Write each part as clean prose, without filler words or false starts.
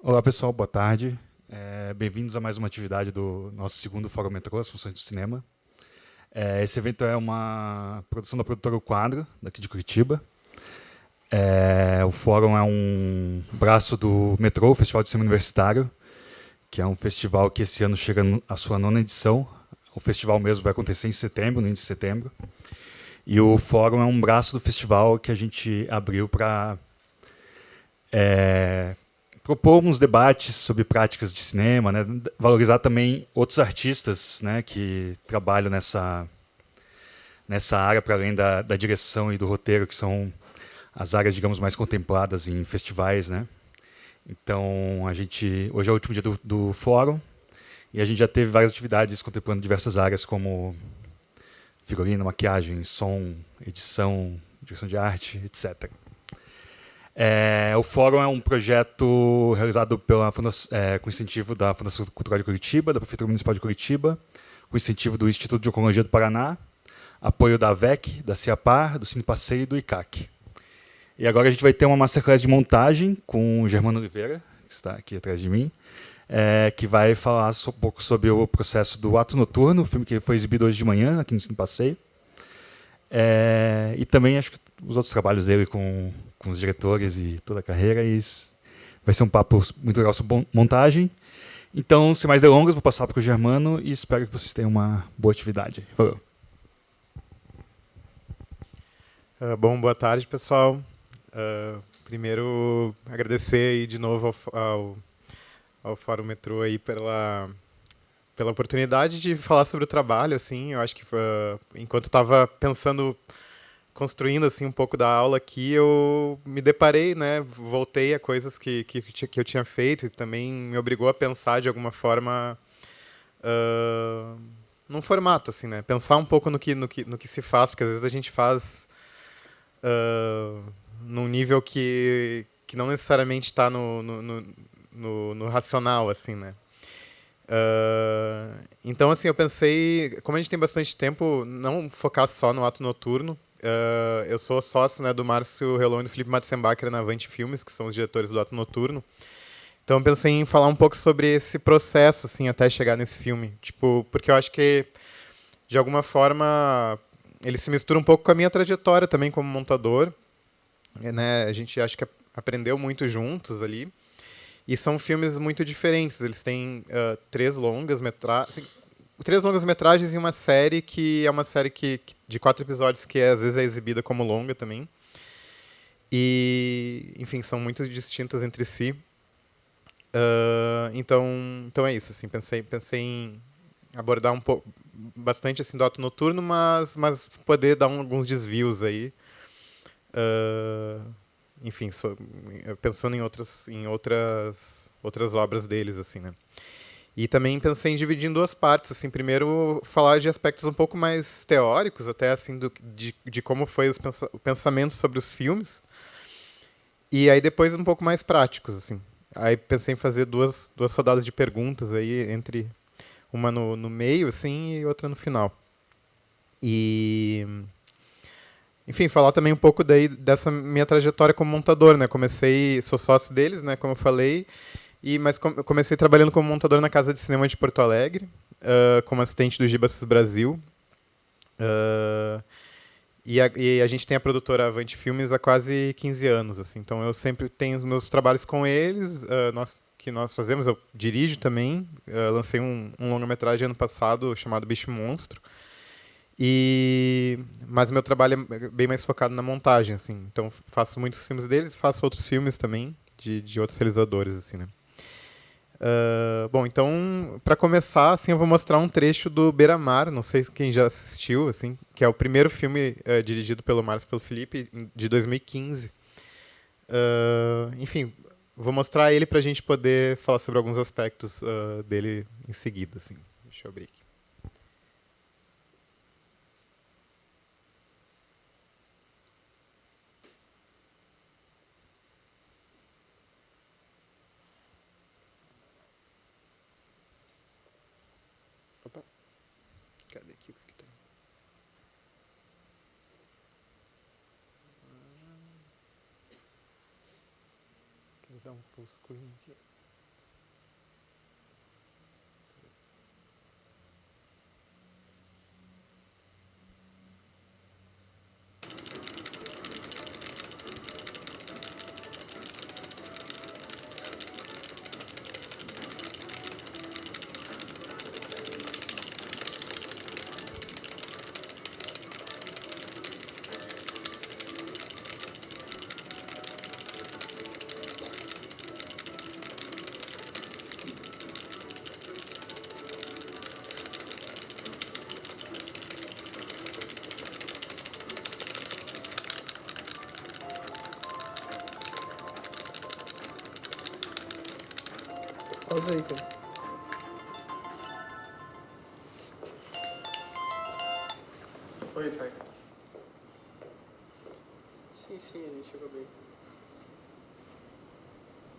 Olá pessoal, boa tarde. Bem-vindos a mais uma atividade do nosso segundo Fórum Metrô, as funções do cinema. Esse evento é uma produção da produtora O Quadro, daqui de Curitiba. O fórum é um braço do Metrô, o Festival de Cinema Universitário, que é um festival que esse ano chega à sua nona edição. O festival mesmo vai acontecer em setembro, no início de setembro. E o fórum é um braço do festival que a gente abriu para propor uns debates sobre práticas de cinema, né? Valorizar também outros artistas, né, que trabalham nessa área para além da direção e do roteiro, que são as áreas, digamos, mais contempladas em festivais, né? Então, hoje é o último dia do fórum e a gente já teve várias atividades contemplando diversas áreas como figurino, maquiagem, som, edição, direção de arte, etc. O fórum é um projeto realizado com incentivo da Fundação Cultural de Curitiba, da Prefeitura Municipal de Curitiba, com incentivo do Instituto de Oncologia do Paraná, apoio da AVEC, da CIAPAR, do Cine Passeio e do ICAC. E agora a gente vai ter uma masterclass de montagem com o Germano Oliveira, que está aqui atrás de mim, que vai falar um pouco sobre o processo do Ato Noturno, o filme que foi exibido hoje de manhã aqui no Cine Passeio. E também acho que os outros trabalhos dele com os diretores e toda a carreira. Vai ser um papo muito legal sobre montagem. Então, sem mais delongas, vou passar para o Germano e espero que vocês tenham uma boa atividade. Valeu. Bom, boa tarde, pessoal. Primeiro, agradecer aí de novo ao Fórum Metrô aí pela oportunidade de falar sobre o trabalho, assim. Eu acho que enquanto estava pensando, construindo assim um pouco da aula aqui, eu me deparei, né, voltei a coisas que eu tinha feito e também me obrigou a pensar de alguma forma num formato, assim, né? Pensar um pouco no que se faz, porque às vezes a gente faz num nível que não necessariamente está no racional, assim, né? Então, assim, eu pensei, como a gente tem bastante tempo, não focar só no ato noturno. Eu sou sócio, né, do Márcio Relon e do Felipe Matzenbacher na Avante Filmes, que são os diretores do ato noturno. Então, eu pensei em falar um pouco sobre esse processo, assim, até chegar nesse filme. Tipo, porque eu acho que, de alguma forma, ele se mistura um pouco com a minha trajetória também como montador, né? A gente acho que aprendeu muito juntos ali. E são filmes muito diferentes. Eles têm três longas-metragens e uma série que é uma série de 4 episódios que às vezes é exibida como longa também. E, enfim, são muito distintas entre si. Então é isso. Assim, pensei em abordar um pouco bastante assim do ato noturno, mas poder dar alguns desvios aí. Uh, Enfim, pensando em outras obras deles, assim, né? E também pensei em dividir em duas partes, assim, primeiro falar de aspectos um pouco mais teóricos, até assim, de como foi o pensamento sobre os filmes, e aí depois um pouco mais práticos, assim. Aí pensei em fazer duas rodadas de perguntas aí, entre uma no meio, assim, e outra no final. E enfim, falar também um pouco daí dessa minha trajetória como montador, né? Sou sócio deles, né, como eu falei, mas eu comecei trabalhando como montador na Casa de Cinema de Porto Alegre, como assistente do Gibas Brasil. Uh, e a gente tem a produtora Avante Filmes há quase 15 anos, assim. Então eu sempre tenho os meus trabalhos com eles, que nós fazemos, eu dirijo também, lancei um longa-metragem ano passado chamado Bicho Monstro. Mas o meu trabalho é bem mais focado na montagem, assim. Então faço muitos filmes deles, faço outros filmes também de outros realizadores, assim, né? Bom, então para começar, assim, eu vou mostrar um trecho do Beira-Mar. Não sei quem já assistiu, assim, que é o primeiro filme dirigido pelo Márcio e pelo Felipe de 2015. Enfim, vou mostrar ele para a gente poder falar sobre alguns aspectos dele em seguida, assim. Deixa eu abrir aqui. Opa, cadê aqui o que tá? Vou dar um full screen aqui. pausa aí, cara. Oi, pai. Sim, a gente chegou bem.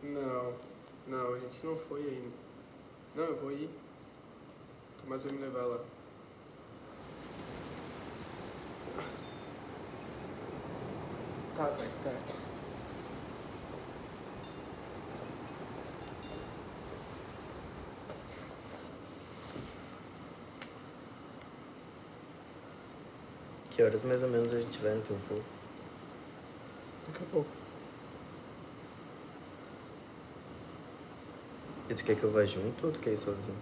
Não, a gente não foi ainda. Não, eu vou ir. Tomás vai me levar lá. Tá, pai, tá. Que horas mais ou menos a gente vai no teu voo? Daqui a pouco. E tu quer que eu vá junto ou tu quer ir sozinho?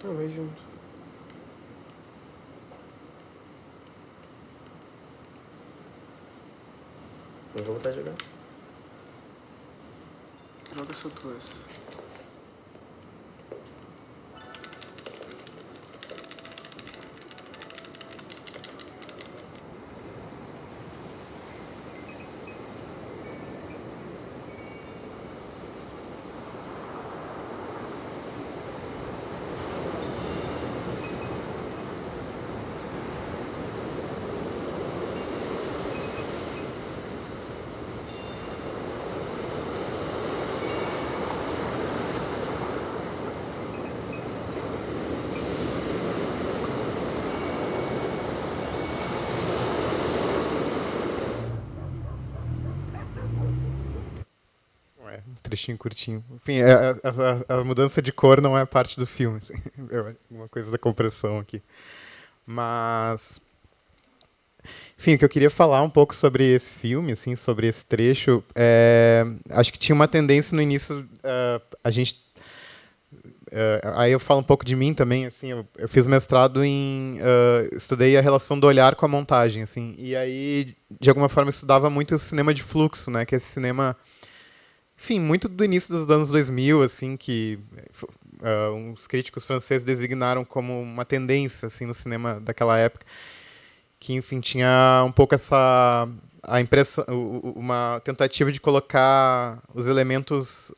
Não, vai junto. Vamos voltar a jogar. Joga só tu essa. Um trechinho curtinho. Enfim, a mudança de cor não é parte do filme. Assim. É uma coisa da compressão aqui. Mas... Enfim, o que eu queria falar um pouco sobre esse filme, assim, sobre esse trecho, acho que tinha uma tendência no início, a gente... aí eu falo um pouco de mim também, assim, eu fiz mestrado em... estudei a relação do olhar com a montagem, assim, e aí, de alguma forma, eu estudava muito o cinema de fluxo, né, que é esse cinema... Enfim, muito do início dos anos 2000, assim, que uns críticos franceses designaram como uma tendência, assim, no cinema daquela época, que, enfim, tinha um pouco a impressão, uma tentativa de colocar os elementos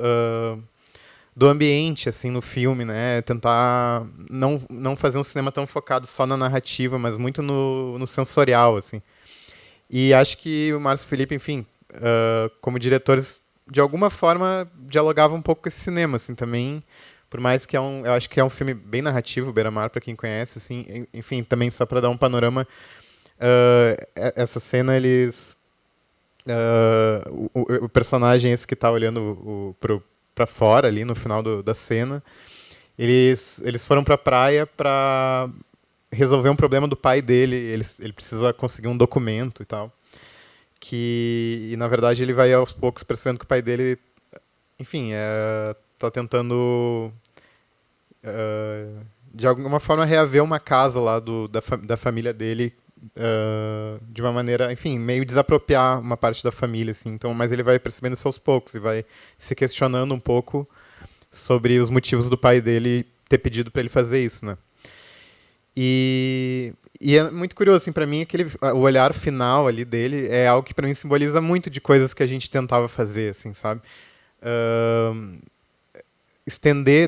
do ambiente, assim, no filme, né, tentar não fazer um cinema tão focado só na narrativa, mas muito no sensorial, assim. E acho que o Márcio Felipe, enfim, como diretores, de alguma forma, dialogava um pouco com esse cinema, assim, também, por mais que eu acho que é um filme bem narrativo, Beira-Mar, para quem conhece, assim, enfim, também só para dar um panorama, essa cena, eles... o personagem esse que está olhando para fora, ali, no final da cena, eles foram para a praia para resolver um problema do pai dele, ele precisa conseguir um documento e tal. E na verdade ele vai aos poucos percebendo que o pai dele, enfim, tá tentando de alguma forma reaver uma casa lá da família dele, de uma maneira, enfim, meio desapropriar uma parte da família, assim. Então, mas ele vai percebendo isso aos poucos e vai se questionando um pouco sobre os motivos do pai dele ter pedido para ele fazer isso, né? E é muito curioso, assim, para mim, o olhar final ali dele é algo que para mim simboliza muito de coisas que a gente tentava fazer, assim, sabe?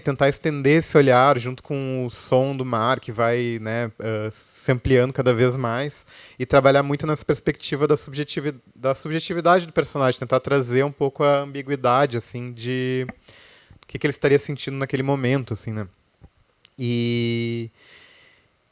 Tentar estender esse olhar junto com o som do mar que vai, né, se ampliando cada vez mais e trabalhar muito nessa perspectiva da subjetividade do personagem, tentar trazer um pouco a ambiguidade, assim, de o que ele estaria sentindo naquele momento, assim, né? E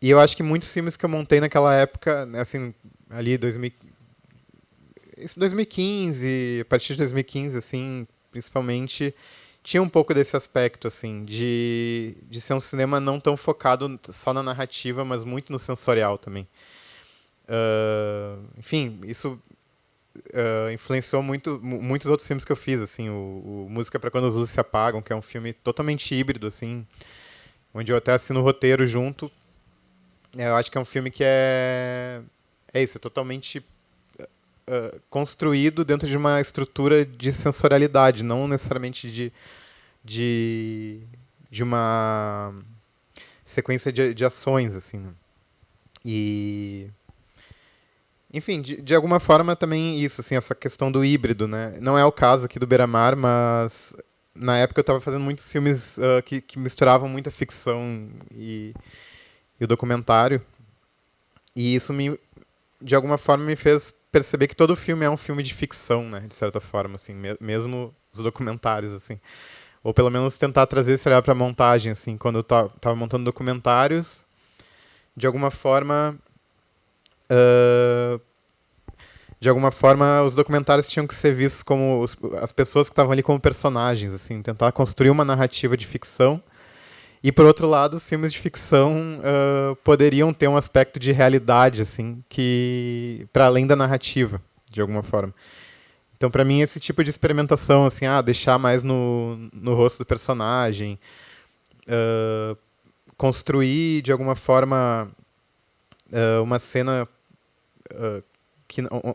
eu acho que muitos filmes que eu montei naquela época, assim, ali 2015, a partir de 2015, assim, principalmente, tinha um pouco desse aspecto, assim, de ser um cinema não tão focado só na narrativa, mas muito no sensorial também. Enfim, isso influenciou muitos outros filmes que eu fiz, assim, o Música para Quando as Luzes se Apagam, que é um filme totalmente híbrido, assim, onde eu até assino o roteiro junto. Eu acho que é um filme que é isso, é totalmente construído dentro de uma estrutura de sensorialidade, não necessariamente de uma sequência de ações, assim, né? E, enfim, de alguma forma também isso, assim, essa questão do híbrido, né? Não é o caso aqui do Beira-Mar, mas na época eu estava fazendo muitos filmes que misturavam muita ficção e o documentário. E isso de alguma forma me fez perceber que todo filme é um filme de ficção, né, de certa forma, assim, mesmo os documentários, assim. Ou pelo menos tentar trazer esse olhar para a montagem, assim, quando eu estava montando documentários, de alguma forma, os documentários tinham que ser vistos como as pessoas que estavam ali como personagens, assim, tentar construir uma narrativa de ficção. E, por outro lado, os filmes de ficção poderiam ter um aspecto de realidade, assim, que para além da narrativa, de alguma forma. Então, para mim, esse tipo de experimentação, assim, deixar mais no rosto do personagem, construir, de alguma forma, uma cena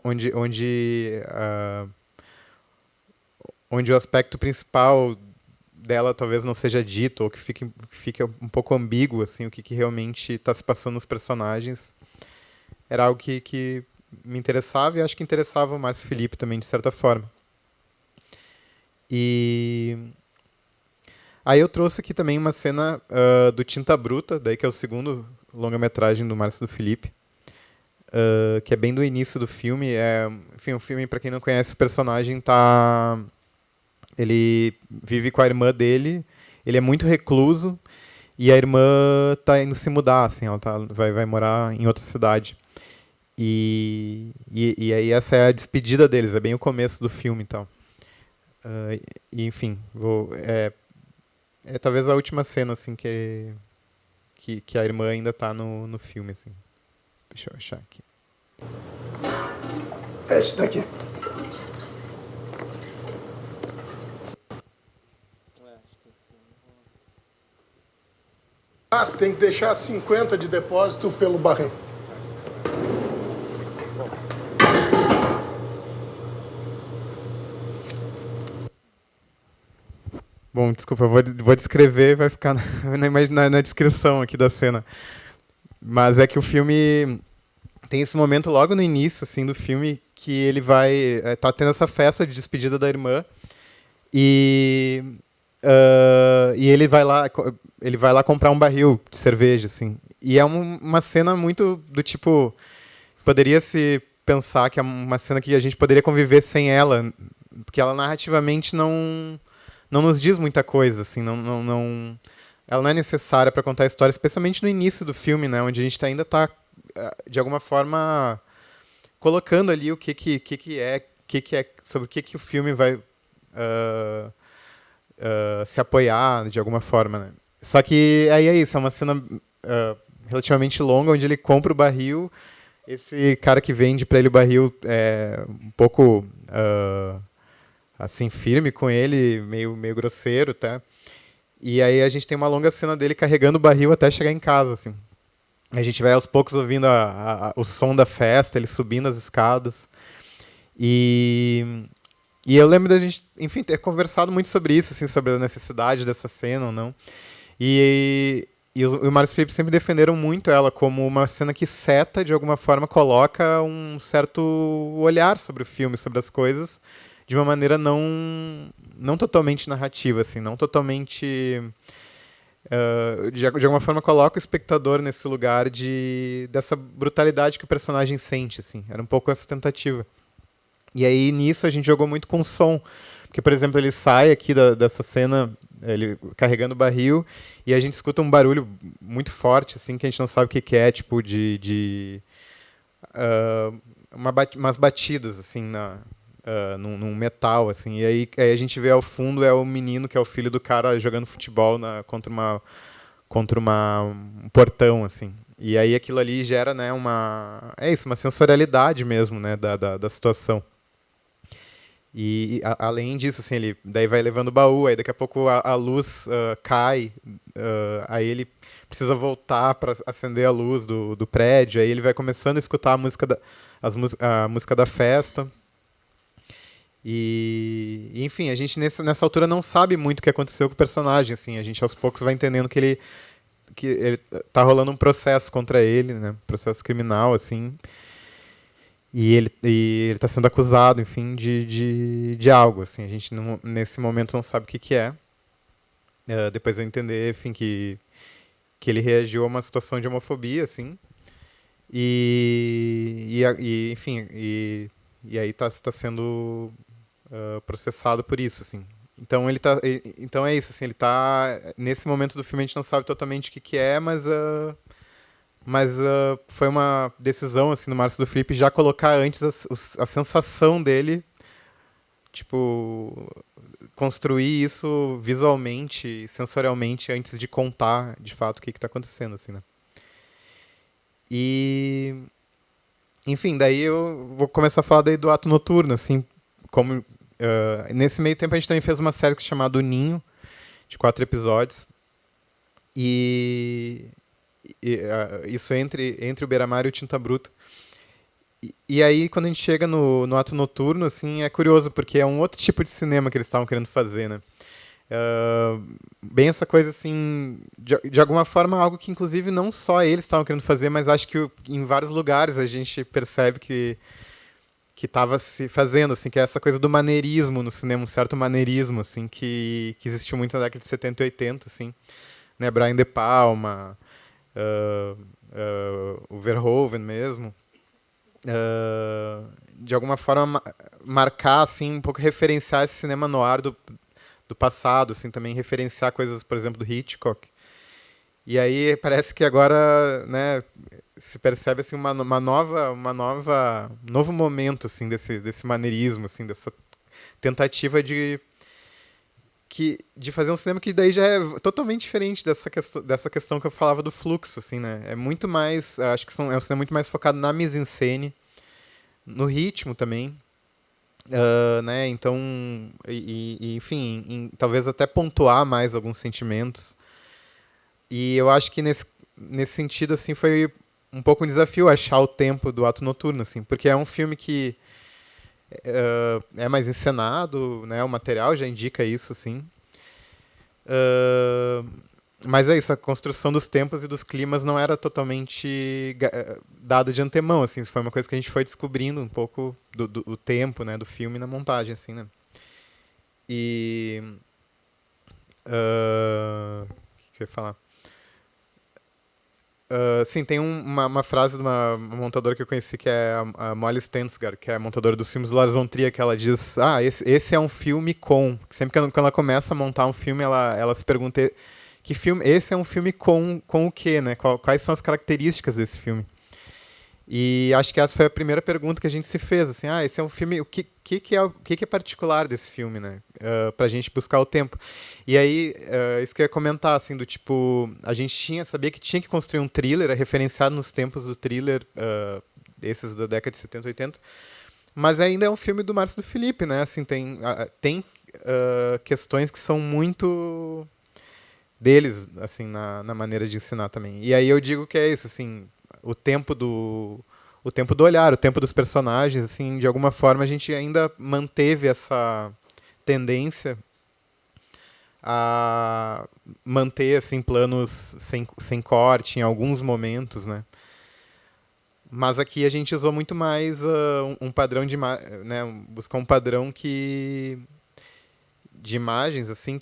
onde o aspecto principal dela talvez não seja dito, ou que fique um pouco ambíguo, assim, o que realmente está se passando nos personagens, era algo que me interessava, e acho que interessava o Márcio Felipe também, de certa forma. E aí eu trouxe aqui também uma cena do Tinta Bruta, daí que é o segundo longa-metragem do Márcio do Felipe, que é bem do início do filme. Enfim, o filme, para quem não conhece, o personagem ele vive com a irmã dele, ele é muito recluso, e a irmã está indo se mudar, assim, ela vai morar em outra cidade. E aí essa é a despedida deles, é bem o começo do filme e tal. Enfim, é talvez a última cena, assim, que a irmã ainda está no filme, assim. Deixa eu achar aqui. É esse daqui. Tem que deixar 50 de depósito pelo barril. Bom, desculpa, eu vou descrever, vai ficar na descrição aqui da cena. Mas é que o filme tem esse momento logo no início, assim, do filme, que ele tá tendo essa festa de despedida da irmã, e ele vai lá comprar um barril de cerveja, assim. E é uma cena muito do tipo, poderia se pensar que é uma cena que a gente poderia conviver sem ela, porque ela narrativamente não nos diz muita coisa, assim, ela não é necessária para contar a história, especialmente no início do filme, né, onde a gente ainda está, de alguma forma, colocando ali o que é, sobre o que o filme vai se apoiar, de alguma forma, né. Só que aí é isso, é uma cena relativamente longa, onde ele compra o barril, esse cara que vende para ele o barril é um pouco assim, firme com ele, meio grosseiro, tá? E aí a gente tem uma longa cena dele carregando o barril até chegar em casa, assim. A gente vai aos poucos ouvindo o som da festa, ele subindo as escadas. E eu lembro da gente, enfim, ter conversado muito sobre isso, assim, sobre a necessidade dessa cena ou não. E o Márcio Felipe sempre defenderam muito ela como uma cena que seta, de alguma forma, coloca um certo olhar sobre o filme, sobre as coisas, de uma maneira não totalmente narrativa, assim, não totalmente... de alguma forma coloca o espectador nesse lugar dessa brutalidade que o personagem sente, assim. Era um pouco essa tentativa. E aí, nisso, a gente jogou muito com som. Porque, por exemplo, ele sai aqui dessa cena, ele carregando o barril, e a gente escuta um barulho muito forte, assim, que a gente não sabe o que é, tipo, umas batidas, assim, num metal, assim. E aí a gente vê ao fundo o menino, que é o filho do cara, jogando futebol contra um portão, assim. E aí aquilo ali gera, né, uma sensorialidade mesmo, né, da situação. E além disso, assim, ele daí vai levando o baú, aí daqui a pouco a luz cai, aí ele precisa voltar para acender a luz do prédio, aí ele vai começando a escutar a música da festa. E enfim, a gente nessa altura não sabe muito o que aconteceu com o personagem, assim, a gente aos poucos vai entendendo que ele tá rolando um processo contra ele, né, processo criminal, assim. E ele tá sendo acusado, enfim, de algo, assim. A gente, nesse momento, não sabe o que que é. Depois eu entender, enfim, que ele reagiu a uma situação de homofobia, assim. Enfim, e aí tá sendo processado por isso, assim. Então então é isso, assim, ele tá nesse momento do filme a gente não sabe totalmente o que que é, mas foi uma decisão assim do Márcio do Felipe já colocar antes a sensação dele, tipo, construir isso visualmente, sensorialmente antes de contar de fato o que que tá acontecendo, assim, né? E enfim, daí eu vou começar a falar daí do Ato Noturno, assim, como nesse meio tempo a gente também fez uma série chamada O Ninho, de 4 episódios. E, isso entre o Beira-Mar e o Tinta Bruta. E aí, quando a gente chega no Ato Noturno, assim, é curioso, porque é um outro tipo de cinema que eles estavam querendo fazer, né? Bem essa coisa, assim, de alguma forma, algo que, inclusive, não só eles estavam querendo fazer, mas acho que em vários lugares a gente percebe que estava se fazendo, assim, que é essa coisa do maneirismo no cinema, um certo maneirismo, assim, que existiu muito na década de 70 e 80, assim, né? Brian De Palma, o Verhoeven mesmo, de alguma forma marcar, assim, um pouco referenciar esse cinema noir do passado, assim, também referenciar coisas, por exemplo, do Hitchcock. E aí parece que agora, né, se percebe assim novo momento assim desse maneirismo, assim, dessa tentativa de fazer um cinema que daí já é totalmente diferente dessa questão que eu falava do fluxo, assim, né? É muito mais, acho que é um cinema muito mais focado na mise-en-scène, no ritmo também, né? Então, enfim, talvez até pontuar mais alguns sentimentos. E eu acho que nesse sentido, assim, foi um pouco um desafio achar o tempo do Ato Noturno, assim, porque é um filme que é mais encenado, né? O material já indica isso, assim. Mas é isso, a construção dos tempos e dos climas não era totalmente dada de antemão, assim, isso foi uma coisa que a gente foi descobrindo um pouco do tempo, né, do filme na montagem, assim, né. E o que eu ia falar? Sim, tem uma frase de uma montadora que eu conheci, que é a Molly Stensgaard, que é a montadora dos filmes do Lars von Trier, que ela diz, esse é um filme com... Sempre quando ela começa a montar um filme, ela se pergunta, esse é um filme com o quê, né? Quais são as características desse filme? E acho que essa foi a primeira pergunta que a gente se fez, assim, esse é um filme, o que é particular desse filme, né? Pra gente buscar o tempo. E aí, isso que eu ia comentar, assim, do tipo, a gente sabia que tinha que construir um thriller, é referenciado nos tempos do thriller, esses da década de 70, 80, mas ainda é um filme do Márcio do Felipe, né? Assim, tem questões que são muito deles, assim, na maneira de ensinar também. E aí eu digo que é isso, assim, o tempo do olhar, o tempo dos personagens, assim, de alguma forma a gente ainda manteve essa tendência a manter, assim, planos sem corte em alguns momentos, né? Mas aqui a gente usou muito mais um padrão né, buscar um padrão de imagens, assim,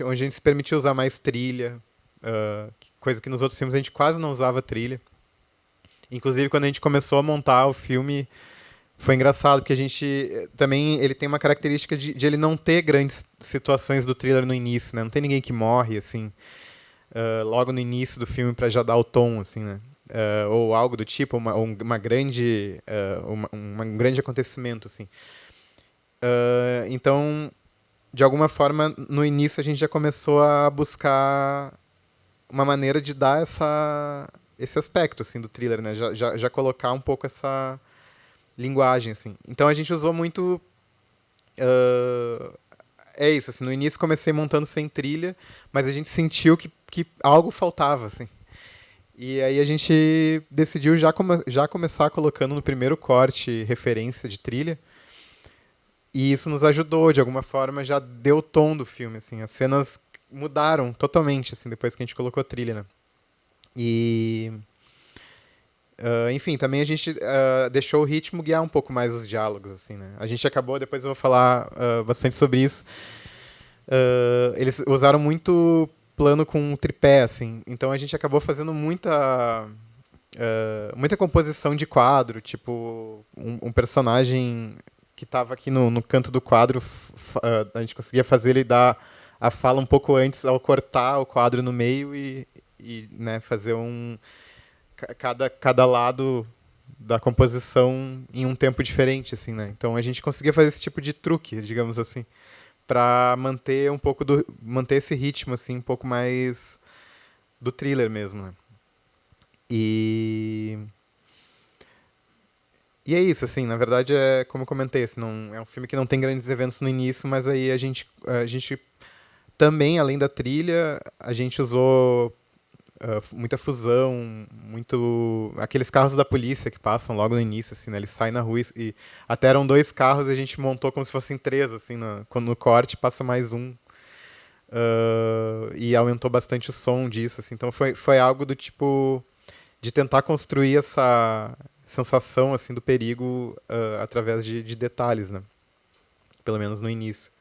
onde a gente se permitiu usar mais trilha, coisa que nos outros filmes a gente quase não usava trilha. Inclusive, quando a gente começou a montar o filme, foi engraçado, porque a gente também, ele tem uma característica de ele não ter grandes situações do thriller no início, né? Não tem ninguém que morre, assim, logo no início do filme para já dar o tom, assim, né? Ou algo do tipo, um grande acontecimento, assim. Então, de alguma forma, no início a gente já começou a buscar uma maneira de dar esse aspecto, assim, do thriller, né? Já colocar um pouco essa linguagem, assim. Então a gente usou muito... é isso, assim, no início comecei montando sem trilha, mas a gente sentiu que algo faltava, assim. E aí a gente decidiu já começar colocando no primeiro corte referência de trilha, e isso nos ajudou, de alguma forma, já deu o tom do filme, assim. As cenas mudaram totalmente, assim, depois que a gente colocou a trilha, né? E Enfim, também a gente deixou o ritmo guiar um pouco mais os diálogos, assim, né? A gente acabou, depois eu vou falar bastante sobre isso. Eles usaram muito plano com tripé, assim. Então a gente acabou fazendo muita composição de quadro, tipo um personagem que estava aqui no canto do quadro, a gente conseguia fazer ele dar a fala um pouco antes ao cortar o quadro no meio e né, fazer cada lado da composição em um tempo diferente, assim, né? Então a gente conseguia fazer esse tipo de truque, digamos assim, para manter esse ritmo assim um pouco mais do thriller mesmo, né? E é isso, assim, na verdade é como eu comentei, assim, não, é um filme que não tem grandes eventos no início, mas aí a gente também, além da trilha, a gente usou muita fusão, aqueles carros da polícia que passam logo no início, assim, né? Eles saem na rua e até eram 2 carros e a gente montou como se fossem 3, assim, quando no corte passa mais um. E aumentou bastante o som disso, assim. Então foi algo do tipo de tentar construir essa sensação, assim, do perigo através de detalhes, né? Pelo menos no início.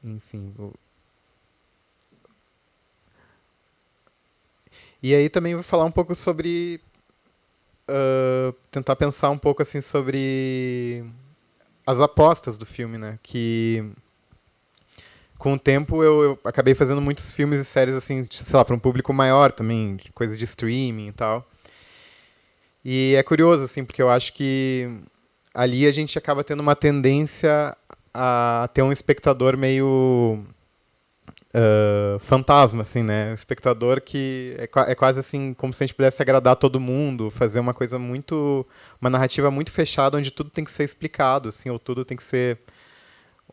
Enfim. E aí também vou falar um pouco sobre tentar pensar um pouco assim sobre as apostas do filme, né? Que com o tempo eu acabei fazendo muitos filmes e séries assim, sei lá, para um público maior também, coisa de streaming e tal. E é curioso assim, porque eu acho que ali a gente acaba tendo uma tendência a ter um espectador meio fantasma, assim, né? Um espectador que é quase assim, como se a gente pudesse agradar todo mundo, fazer uma coisa uma narrativa muito fechada, onde tudo tem que ser explicado, assim, ou tudo tem que ser,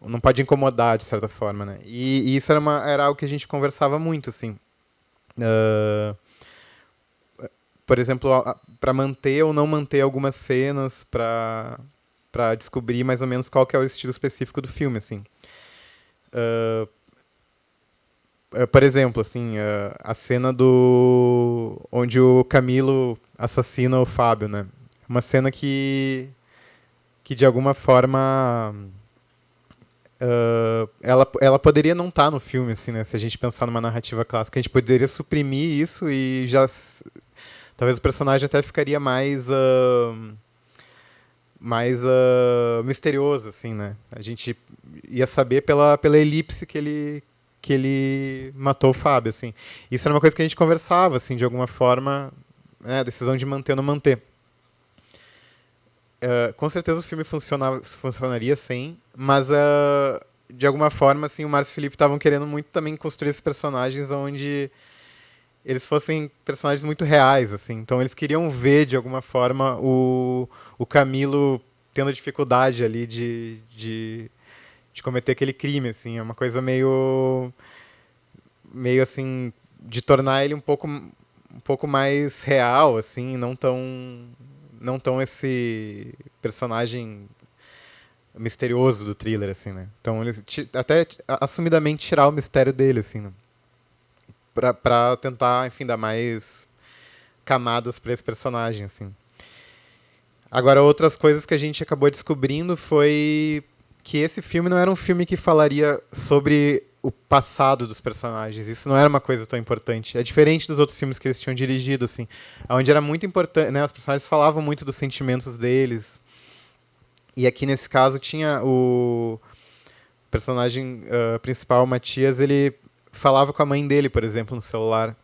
não pode incomodar, de certa forma, né? E isso era algo que a gente conversava muito, assim. Por exemplo, para manter ou não manter algumas cenas, para descobrir mais ou menos qual que é o estilo específico do filme, assim. Por exemplo, assim, a cena onde o Camilo assassina o Fábio, né? Uma cena que de alguma forma ela poderia não estar no filme, assim, né? Se a gente pensar numa narrativa clássica, a gente poderia suprimir isso e já talvez o personagem até ficaria mais misterioso, assim, né? A gente ia saber pela elipse que ele matou o Fábio, assim. Isso era uma coisa que a gente conversava, assim, de alguma forma, né, a decisão de manter ou não manter. Com certeza o filme funcionaria sem, mas de alguma forma, assim, o Márcio e o Felipe estavam querendo muito também construir esses personagens onde eles fossem personagens muito reais, assim. Então eles queriam ver, de alguma forma, o Camilo tendo dificuldade ali de cometer aquele crime, assim. É uma coisa meio assim, de tornar ele um pouco mais real, assim, não tão esse personagem misterioso do thriller, assim, né? Então eles até assumidamente tirar o mistério dele, assim, né? Pra tentar, enfim, dar mais camadas pra esse personagem, assim. Agora, outras coisas que a gente acabou descobrindo foi que esse filme não era um filme que falaria sobre o passado dos personagens. Isso não era uma coisa tão importante. É diferente dos outros filmes que eles tinham dirigido, assim, onde era muito importante, né? Os personagens falavam muito dos sentimentos deles. E aqui, nesse caso, tinha o personagem principal, o Matias, ele falava com a mãe dele, por exemplo, no celular.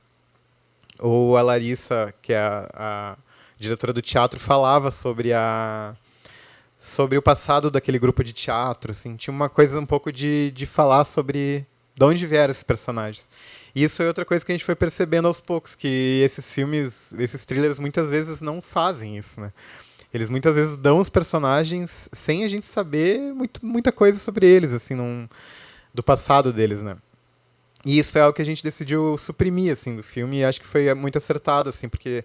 Ou a Larissa, que é a diretora do teatro, falava sobre o passado daquele grupo de teatro, assim. Tinha uma coisa um pouco de falar sobre de onde vieram esses personagens. E isso é outra coisa que a gente foi percebendo aos poucos, que esses thrillers muitas vezes não fazem isso, né? Eles muitas vezes dão os personagens sem a gente saber muita coisa sobre eles, assim, do passado deles, né? E isso foi algo que a gente decidiu suprimir, assim, do filme, e acho que foi muito acertado, assim, porque,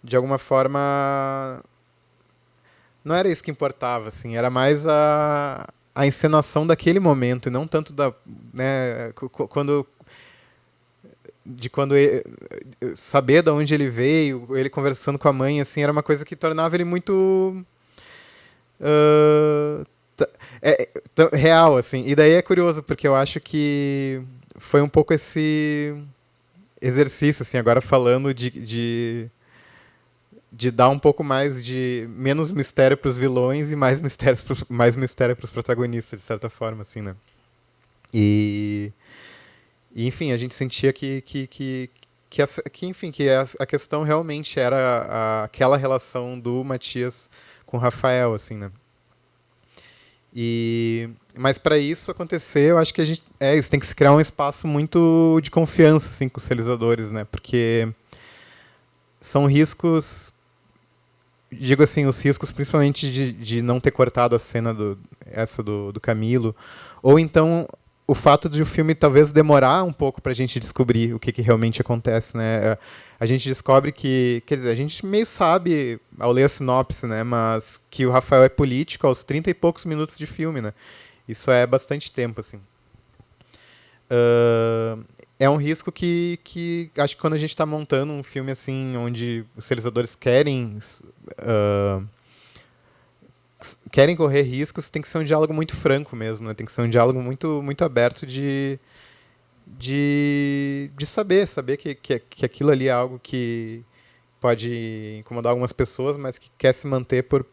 de alguma forma, não era isso que importava, assim, era mais a encenação daquele momento, e não tanto né, quando de quando saber de onde ele veio, ele conversando com a mãe, assim, era uma coisa que tornava ele muito real, assim. E daí é curioso, porque eu acho que foi um pouco esse exercício, assim, agora falando de dar um pouco mais de menos mistério para os vilões e mais mistério para os protagonistas, de certa forma, assim, né? E enfim, a gente sentia enfim, que a questão realmente era aquela relação do Matias com o Rafael, assim, né? Mas para isso acontecer, eu acho que isso tem que se criar um espaço muito de confiança, assim, com os realizadores, né? Porque são riscos, digo assim, os riscos principalmente de não ter cortado a cena do Camilo, ou então o fato de o filme talvez demorar um pouco pra gente descobrir o que realmente acontece, né? A gente descobre quer dizer, a gente meio sabe ao ler a sinopse, né? Mas que o Rafael é político aos 30 e poucos minutos de filme, né? Isso é bastante tempo, assim. É um risco que acho que quando a gente está montando um filme assim, onde os realizadores querem correr riscos, tem que ser um diálogo muito franco mesmo, né? Tem que ser um diálogo muito, muito aberto de saber que aquilo ali é algo que pode incomodar algumas pessoas, mas que quer se manter por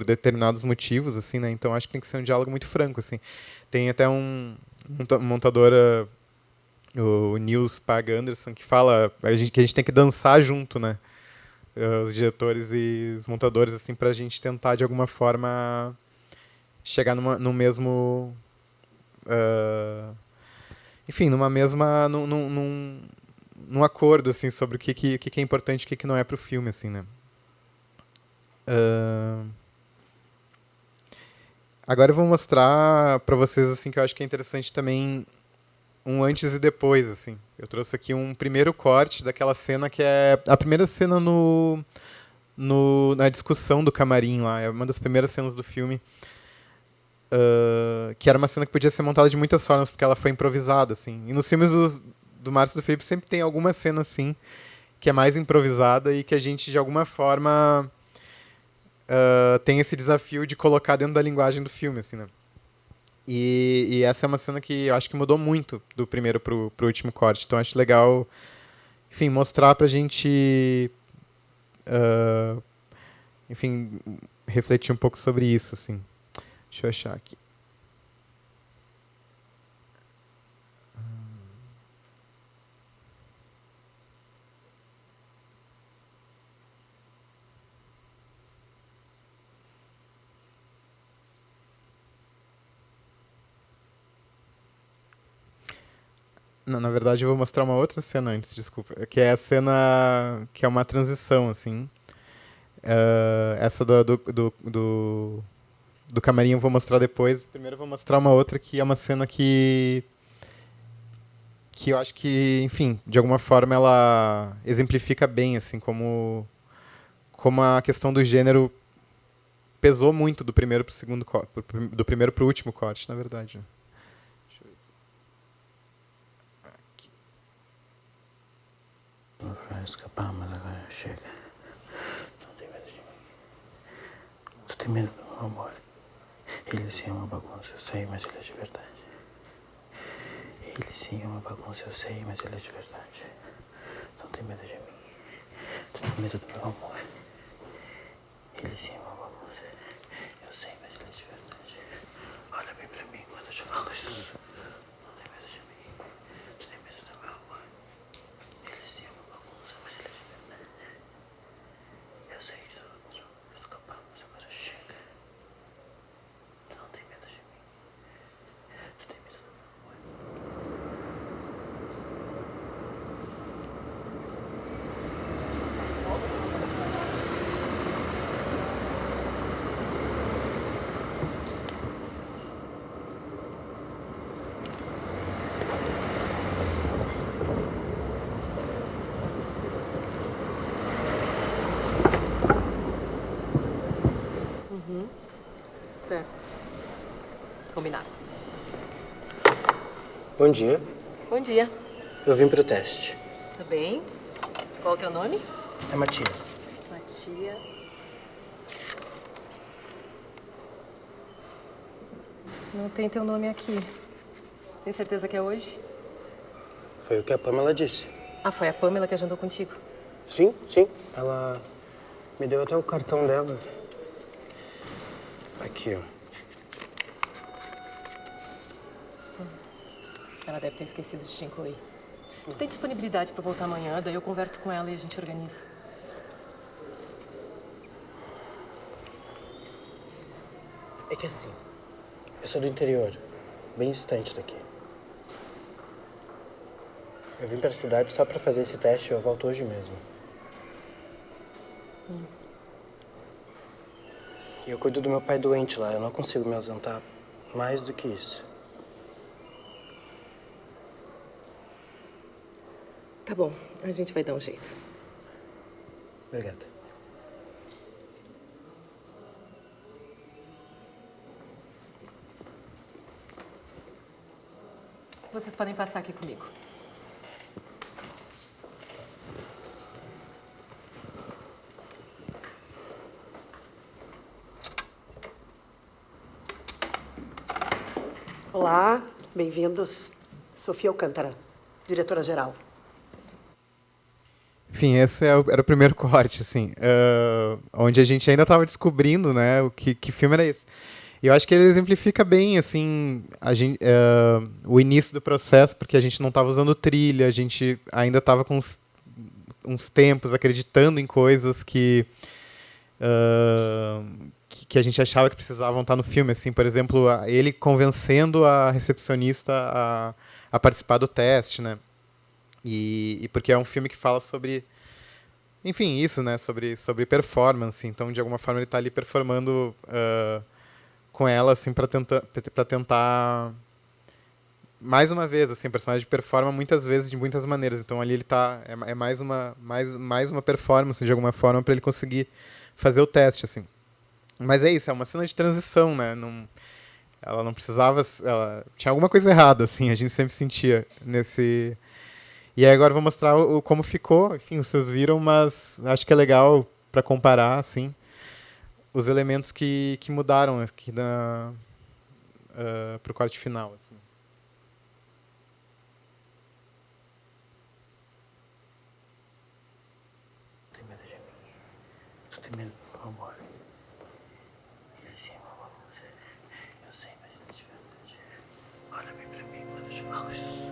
determinados motivos, assim, né? Então acho que tem que ser um diálogo muito franco, assim. Tem até um montador, o Nils Pag Anderson, que fala que a gente tem que dançar junto, né? Os diretores e os montadores, assim, pra gente tentar, de alguma forma, chegar no mesmo... enfim, num acordo, assim, sobre o que é importante e o que não é pro filme, assim, né? Agora eu vou mostrar pra vocês, assim, que eu acho que é interessante também um antes e depois, assim. Eu trouxe aqui um primeiro corte daquela cena que é a primeira cena na discussão do camarim lá. É uma das primeiras cenas do filme. Que era uma cena que podia ser montada de muitas formas, porque ela foi improvisada, assim. E nos filmes do Márcio e do Felipe sempre tem alguma cena, assim, que é mais improvisada e que a gente, de alguma forma, tem esse desafio de colocar dentro da linguagem do filme, assim, né? E essa é uma cena que eu acho que mudou muito do primeiro pro último corte. Então acho legal, enfim, mostrar pra gente, enfim, refletir um pouco sobre isso, assim. Deixa eu achar aqui. Não, na verdade eu vou mostrar uma outra cena antes, desculpa. Que é a cena que é uma transição, assim. Essa do camarim eu vou mostrar depois. Primeiro eu vou mostrar uma outra que é uma cena que eu acho que, enfim, de alguma forma ela exemplifica bem, assim, como a questão do gênero pesou muito do primeiro pro segundo corte, do primeiro pro último corte, na verdade. Deixa eu ver. Aqui. Pra escapar, mas agora chega. Não tem medo de mim. Tu tem medo do meu amor. Ele sim é uma bagunça, eu sei, mas ele é de verdade. Ele sim é uma bagunça, eu sei, mas ele é de verdade. Não tem medo de mim. Tu tem medo do meu amor. Ele sim é uma bagunça, eu sei, mas ele é de verdade. Olha bem pra mim quando eu te falo isso. Não tem medo de mim. Tu tem medo do meu amor. Ele sim é uma bagunça, mas ele é de verdade. Eu sei de tudo. Escapamos, agora chega. Tu não tem medo de mim. Tu tem medo do meu amor. Certo. Combinado. Bom dia. Bom dia. Eu vim pro teste. Tá bem? Qual o teu nome? É Matias. Matias. Não tem teu nome aqui. Tem certeza que é hoje? Foi o que a Pamela disse. Ah, foi a Pamela que agendou contigo. Sim, sim. Ela me deu até o cartão dela. Aqui, ó. Ela deve ter esquecido de te incluir. Tu tem disponibilidade pra voltar amanhã, daí eu converso com ela e a gente organiza. É que assim, eu sou do interior, bem distante daqui. Eu vim pra cidade só pra fazer esse teste e eu volto hoje mesmo. E eu cuido do meu pai doente lá, eu não consigo me ausentar mais do que isso. Tá bom, a gente vai dar um jeito. Obrigado. Vocês podem passar aqui comigo. Olá, bem-vindos. Sofia Alcântara, diretora-geral. Enfim, esse era o primeiro corte, assim, onde a gente ainda estava descobrindo, né, que filme era esse. E eu acho que ele exemplifica bem, assim, o início do processo, porque a gente não estava usando trilha, a gente ainda estava com uns tempos acreditando em coisas que a gente achava que precisavam estar no filme, assim, por exemplo, ele convencendo a recepcionista a participar do teste, né? E porque é um filme que fala sobre, enfim, isso, né? Sobre performance. Então, de alguma forma, ele está ali performando com ela, assim, para tentar mais uma vez, assim, o personagem performa muitas vezes de muitas maneiras. Então, ali ele tá é mais uma performance de alguma forma para ele conseguir fazer o teste, assim. Mas é isso, é uma cena de transição, né? Ela não precisava, tinha alguma coisa errada, assim, a gente sempre sentia nesse. E aí agora eu vou mostrar como ficou. Enfim, vocês viram, mas acho que é legal para comparar, assim, os elementos que mudaram aqui pro corte final, assim. Tem medo de mim? Tu tem medo do meu amor? Ele sim é uma bagunça. Eu sei, mas é de verdade. Olha bem pra mim quando eu te falo isso.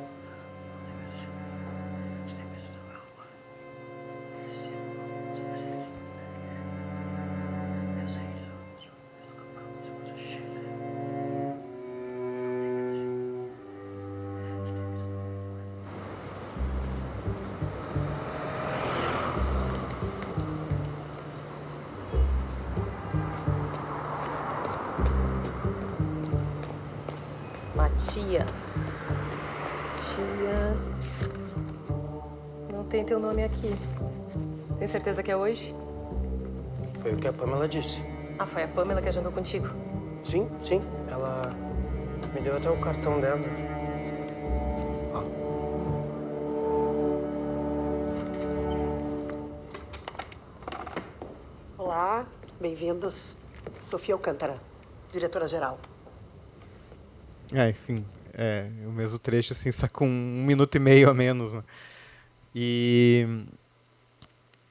Matias. Matias. Não tem teu nome aqui. Tem certeza que é hoje? Foi o que a Pamela disse. Ah, foi a Pamela que agendou contigo. Sim, sim. Ela me deu até o cartão dela. Ó. Olá, bem-vindos. Sofia Alcântara, diretora-geral. Enfim, o mesmo trecho, assim, só com 1 minuto e meio a menos, né? E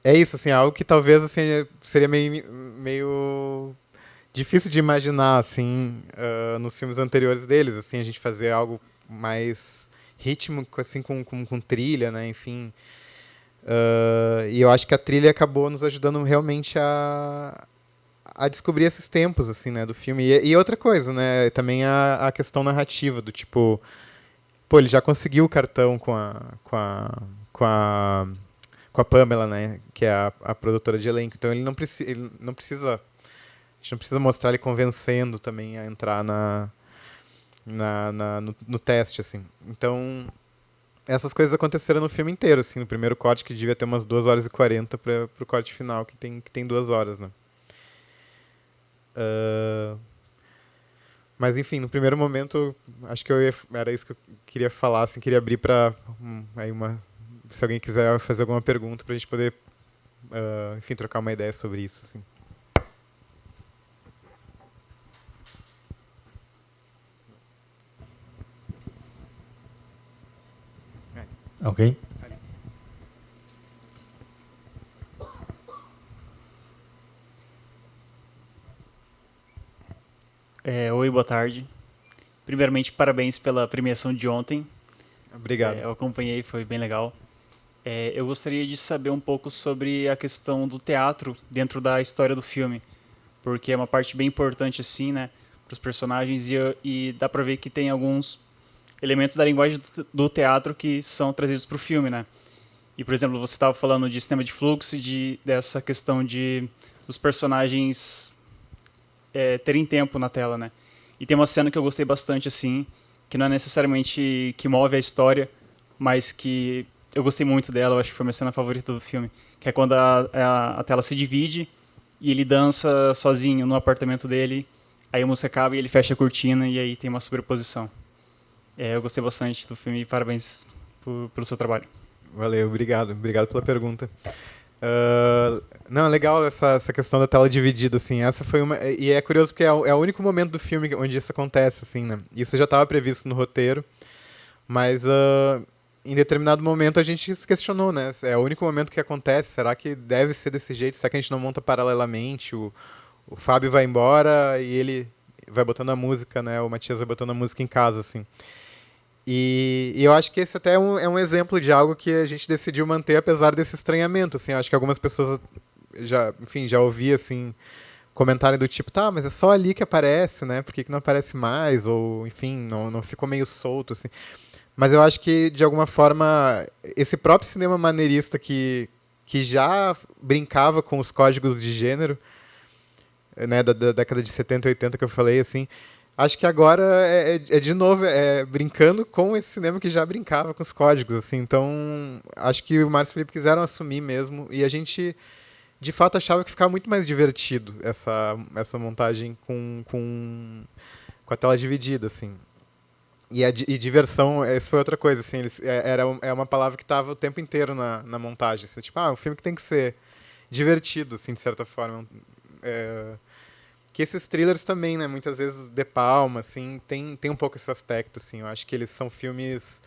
é isso, assim, algo que talvez, assim, seria meio difícil de imaginar, assim, nos filmes anteriores deles, assim, a gente fazer algo mais rítmico, assim, com trilha, né, enfim. E eu acho que a trilha acabou nos ajudando realmente a descobrir esses tempos, assim, né, do filme. E outra coisa, né, também a questão narrativa, do tipo, pô, ele já conseguiu o cartão com a Pamela, né, que é a produtora de elenco, então ele não precisa, a gente não precisa mostrar ele convencendo também a entrar no teste, assim. Então, essas coisas aconteceram no filme inteiro, assim, no primeiro corte, que devia ter umas 2 horas e 40 pro corte final, que tem 2 horas, né. Mas, enfim, no primeiro momento, acho que era isso que eu queria falar, assim, queria abrir para se alguém quiser fazer alguma pergunta, para a gente poder, enfim, trocar uma ideia sobre isso, assim. Ok? Oi, boa tarde. Primeiramente, parabéns pela premiação de ontem. Obrigado. Eu acompanhei, foi bem legal. Eu gostaria de saber um pouco sobre a questão do teatro dentro da história do filme, porque é uma parte bem importante, assim, né, para os personagens, e dá para ver que tem alguns elementos da linguagem do teatro que são trazidos para o filme, né? E, por exemplo, você estava falando de sistema de fluxo, dessa questão dos personagens terem tempo na tela, né? E tem uma cena que eu gostei bastante, assim, que não é necessariamente que move a história, mas que eu gostei muito dela, eu acho que foi a minha cena favorita do filme, que é quando a tela se divide e ele dança sozinho no apartamento dele, aí a música acaba e ele fecha a cortina e aí tem uma sobreposição. Eu gostei bastante do filme e parabéns pelo seu trabalho. Valeu, obrigado pela pergunta. Não, é legal essa questão da tela dividida, assim, essa foi e é curioso porque é o único momento do filme onde isso acontece, assim, né, isso já estava previsto no roteiro, mas em determinado momento a gente se questionou, né, é o único momento que acontece, será que deve ser desse jeito, será que a gente não monta paralelamente, o Fábio vai embora e ele vai botando a música, né, o Matias vai botando a música em casa, assim. E eu acho que esse até é um exemplo de algo que a gente decidiu manter apesar desse estranhamento, assim, acho que algumas pessoas já ouvi, assim, comentário do tipo, tá, mas é só ali que aparece, né, por que não aparece mais, ou, enfim, não ficou meio solto, assim. Mas eu acho que, de alguma forma, esse próprio cinema maneirista que já brincava com os códigos de gênero, né, da década de 70 e 80 que eu falei, assim, acho que agora de novo, brincando com esse cinema que já brincava com os códigos, assim. Então, acho que o Márcio e o Felipe quiseram assumir mesmo. E a gente, de fato, achava que ficava muito mais divertido essa montagem com a tela dividida, assim. E diversão, essa foi outra coisa, assim. É uma palavra que estava o tempo inteiro na montagem. Assim, tipo, um filme que tem que ser divertido, assim, de certa forma. Que esses thrillers também, né, muitas vezes de palma, assim, tem um pouco esse aspecto, assim, eu acho que eles são filmes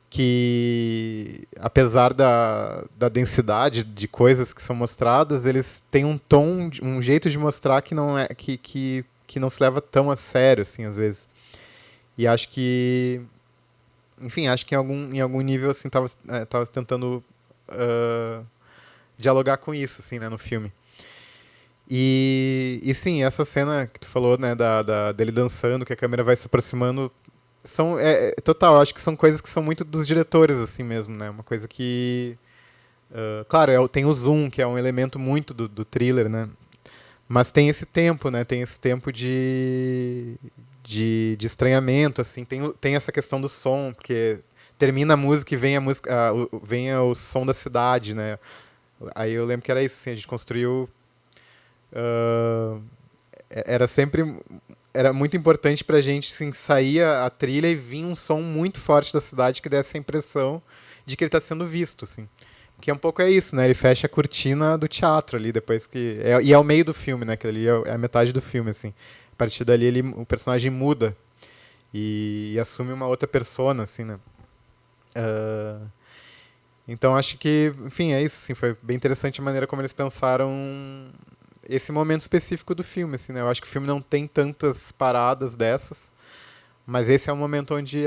que, apesar da densidade de coisas que são mostradas, eles têm um tom, um jeito de mostrar que não é que não se leva tão a sério, assim, às vezes. E acho que, enfim, acho que em algum nível, assim, tava tentando dialogar com isso, assim, né, no filme. E sim, essa cena que tu falou, né, dele dançando, que a câmera vai se aproximando, total, acho que são coisas que são muito dos diretores, assim mesmo, né, uma coisa que, claro, tem o zoom, que é um elemento muito do thriller, né, mas tem esse tempo, né, tem esse tempo de estranhamento, assim, tem essa questão do som, porque termina a música e vem o som da cidade, né, aí eu lembro que era isso, assim, a gente construiu era muito importante pra gente, assim, sair a trilha e vir um som muito forte da cidade que desse a impressão de que ele está sendo visto, assim. Porque um pouco é isso, né? Ele fecha a cortina do teatro ali, depois que... E é o meio do filme, né? Que ali é a metade do filme, assim. A partir dali, o personagem muda e assume uma outra persona, assim, né? Então, acho que, enfim, é isso, assim. Foi bem interessante a maneira como eles pensaram esse momento específico do filme, assim, né? Eu acho que o filme não tem tantas paradas dessas, mas esse é um momento onde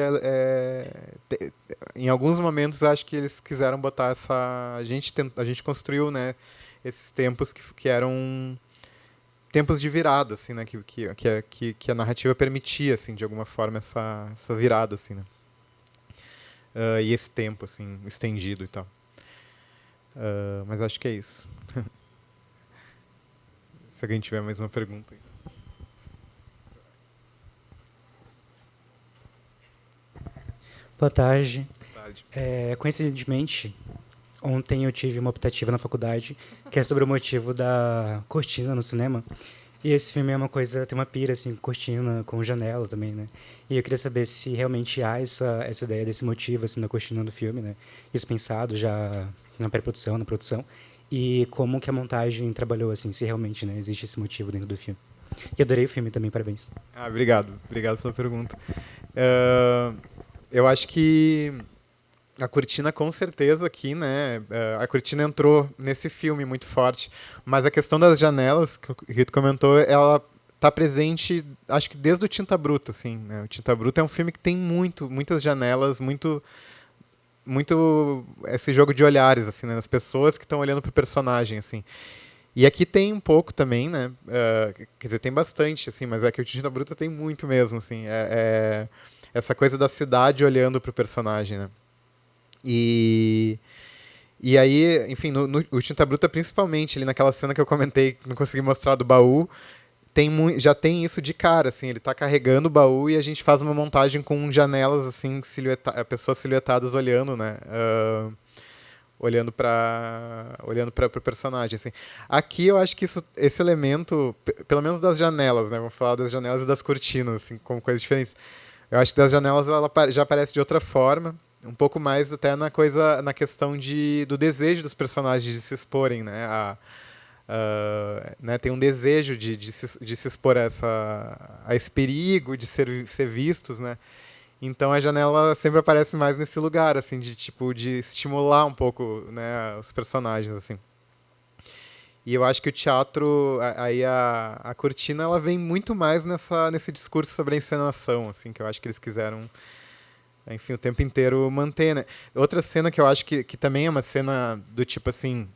em alguns momentos acho que eles quiseram botar a gente construiu, né, esses tempos que eram tempos de virada, assim, né, que a narrativa permitia, assim, de alguma forma essa virada, assim, né? E esse tempo, assim, estendido e tal. Mas acho que é isso. Se alguém tiver mais uma pergunta. Boa tarde. Boa tarde. Coincidentemente, ontem eu tive uma optativa na faculdade que é sobre o motivo da cortina no cinema. E esse filme é uma coisa, tem uma pira, assim, cortina com janela também, né? E eu queria saber se realmente há essa ideia desse motivo, assim, na cortina do filme, né? Isso pensado já na pré-produção, na produção. E como que a montagem trabalhou, assim, se realmente, né, existe esse motivo dentro do filme. E adorei o filme também, parabéns. Obrigado. Obrigado pela pergunta. Eu acho que a cortina, com certeza, aqui, né? A cortina entrou nesse filme muito forte. Mas a questão das janelas, que o Rito comentou, ela tá presente, acho que desde o Tinta Bruta, assim, né? O Tinta Bruta é um filme que tem muitas janelas, muito esse jogo de olhares, assim, né? As pessoas que estão olhando pro personagem, assim. E aqui tem um pouco também, né? Quer dizer, tem bastante, assim, mas é que o Tinta Bruta tem muito mesmo, assim. Essa coisa da cidade olhando pro personagem, né? E aí, enfim, o Tinta Bruta, principalmente, ali naquela cena que eu comentei, que não consegui mostrar do baú, já tem isso de cara, assim, ele tá carregando o baú e a gente faz uma montagem com janelas, assim, pessoas silhuetadas olhando, né? Olhando para o personagem, assim. Aqui eu acho que esse elemento, pelo menos das janelas, né? Vamos falar das janelas e das cortinas, assim, como coisas diferentes. Eu acho que das janelas ela já aparece de outra forma, um pouco mais até na questão do desejo dos personagens de se exporem, né? Né, tem um desejo de se expor a esse perigo, de ser vistos, né? Então a janela sempre aparece mais nesse lugar, assim, de estimular um pouco, né, os personagens, assim. E eu acho que o teatro, aí a cortina, ela vem muito mais nesse discurso sobre a encenação, assim, que eu acho que eles quiseram, enfim, o tempo inteiro manter, né? Outra cena que eu acho que também é uma cena do tipo, assim,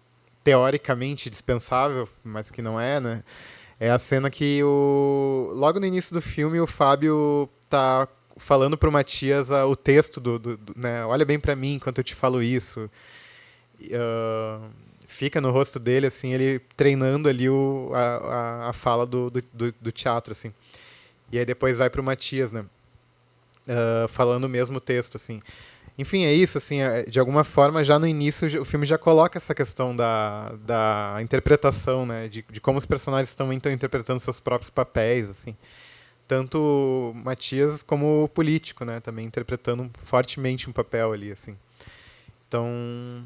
teoricamente dispensável, mas que não é, né? É a cena que logo no início do filme o Fábio tá falando pro Matias o texto né? Olha bem pra mim enquanto eu te falo isso. Fica no rosto dele, assim, ele treinando ali a fala do teatro, assim. E aí depois vai pro Matias, né? Falando o mesmo texto, assim. Enfim, é isso, assim, de alguma forma, já no início, o filme já coloca essa questão da interpretação, né, de como os personagens estão interpretando seus próprios papéis, assim. Tanto o Matias como o político, né, também interpretando fortemente um papel ali, assim. Então,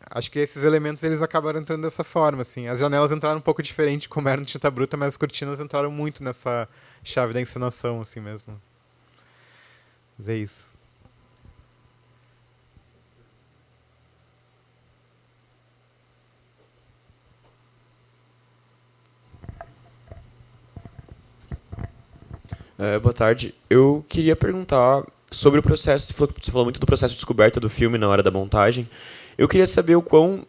acho que esses elementos, eles acabaram entrando dessa forma, assim. As janelas entraram um pouco diferente, como era no Tinta Bruta, mas as cortinas entraram muito nessa chave da encenação, assim mesmo. Mas é isso. Boa tarde. Eu queria perguntar sobre o processo. Você falou muito do processo de descoberta do filme na hora da montagem. Eu queria saber o quão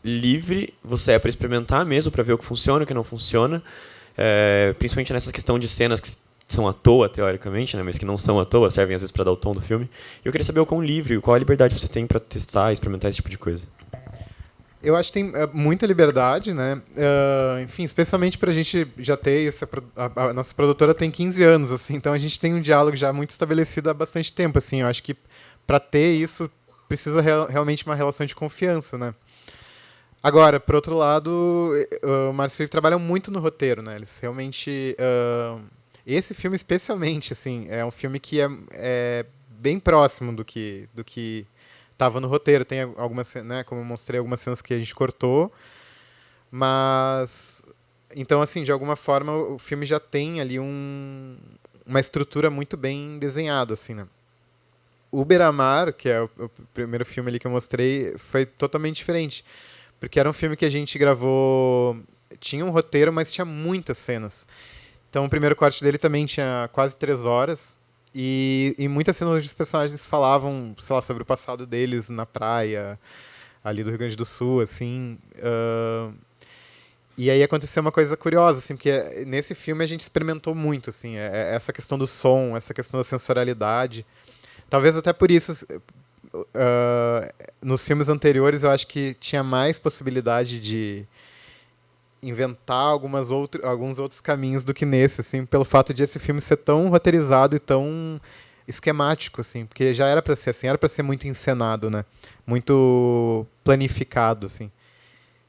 livre você é para experimentar mesmo, para ver o que funciona e o que não funciona. Principalmente nessa questão de cenas que são à toa, teoricamente, né, mas que não são à toa, servem às vezes para dar o tom do filme. Eu queria saber o quão livre, qual a liberdade você tem para testar e experimentar esse tipo de coisa. Eu acho que tem muita liberdade, né? Enfim, especialmente pra gente já ter a nossa produtora tem 15 anos, assim, então a gente tem um diálogo já muito estabelecido há bastante tempo, assim. Eu acho que para ter isso precisa realmente uma relação de confiança, né? Agora, por outro lado, o Márcio e o Felipe trabalham muito no roteiro, né? Eles realmente esse filme especialmente, assim, é um filme que é bem próximo do que estava no roteiro. Tem algumas, né, como eu mostrei, algumas cenas que a gente cortou, mas então, assim, de alguma forma o filme já tem ali uma estrutura muito bem desenhada, assim, né? O Beira-Mar, que é o primeiro filme ali que eu mostrei, foi totalmente diferente, porque era um filme que a gente gravou, tinha um roteiro, mas tinha muitas cenas. Então o primeiro corte dele também tinha quase 3 horas. E muitas cenas onde os personagens falavam, sei lá, sobre o passado deles na praia, ali do Rio Grande do Sul, assim. E aí aconteceu uma coisa curiosa, assim, porque nesse filme a gente experimentou muito, assim, essa questão do som, essa questão da sensorialidade. Talvez até por isso, nos filmes anteriores eu acho que tinha mais possibilidade de inventar alguns outros caminhos do que nesse, assim, pelo fato de esse filme ser tão roteirizado e tão esquemático, assim, porque já era para ser assim, era para ser muito encenado, né? Muito planificado, assim.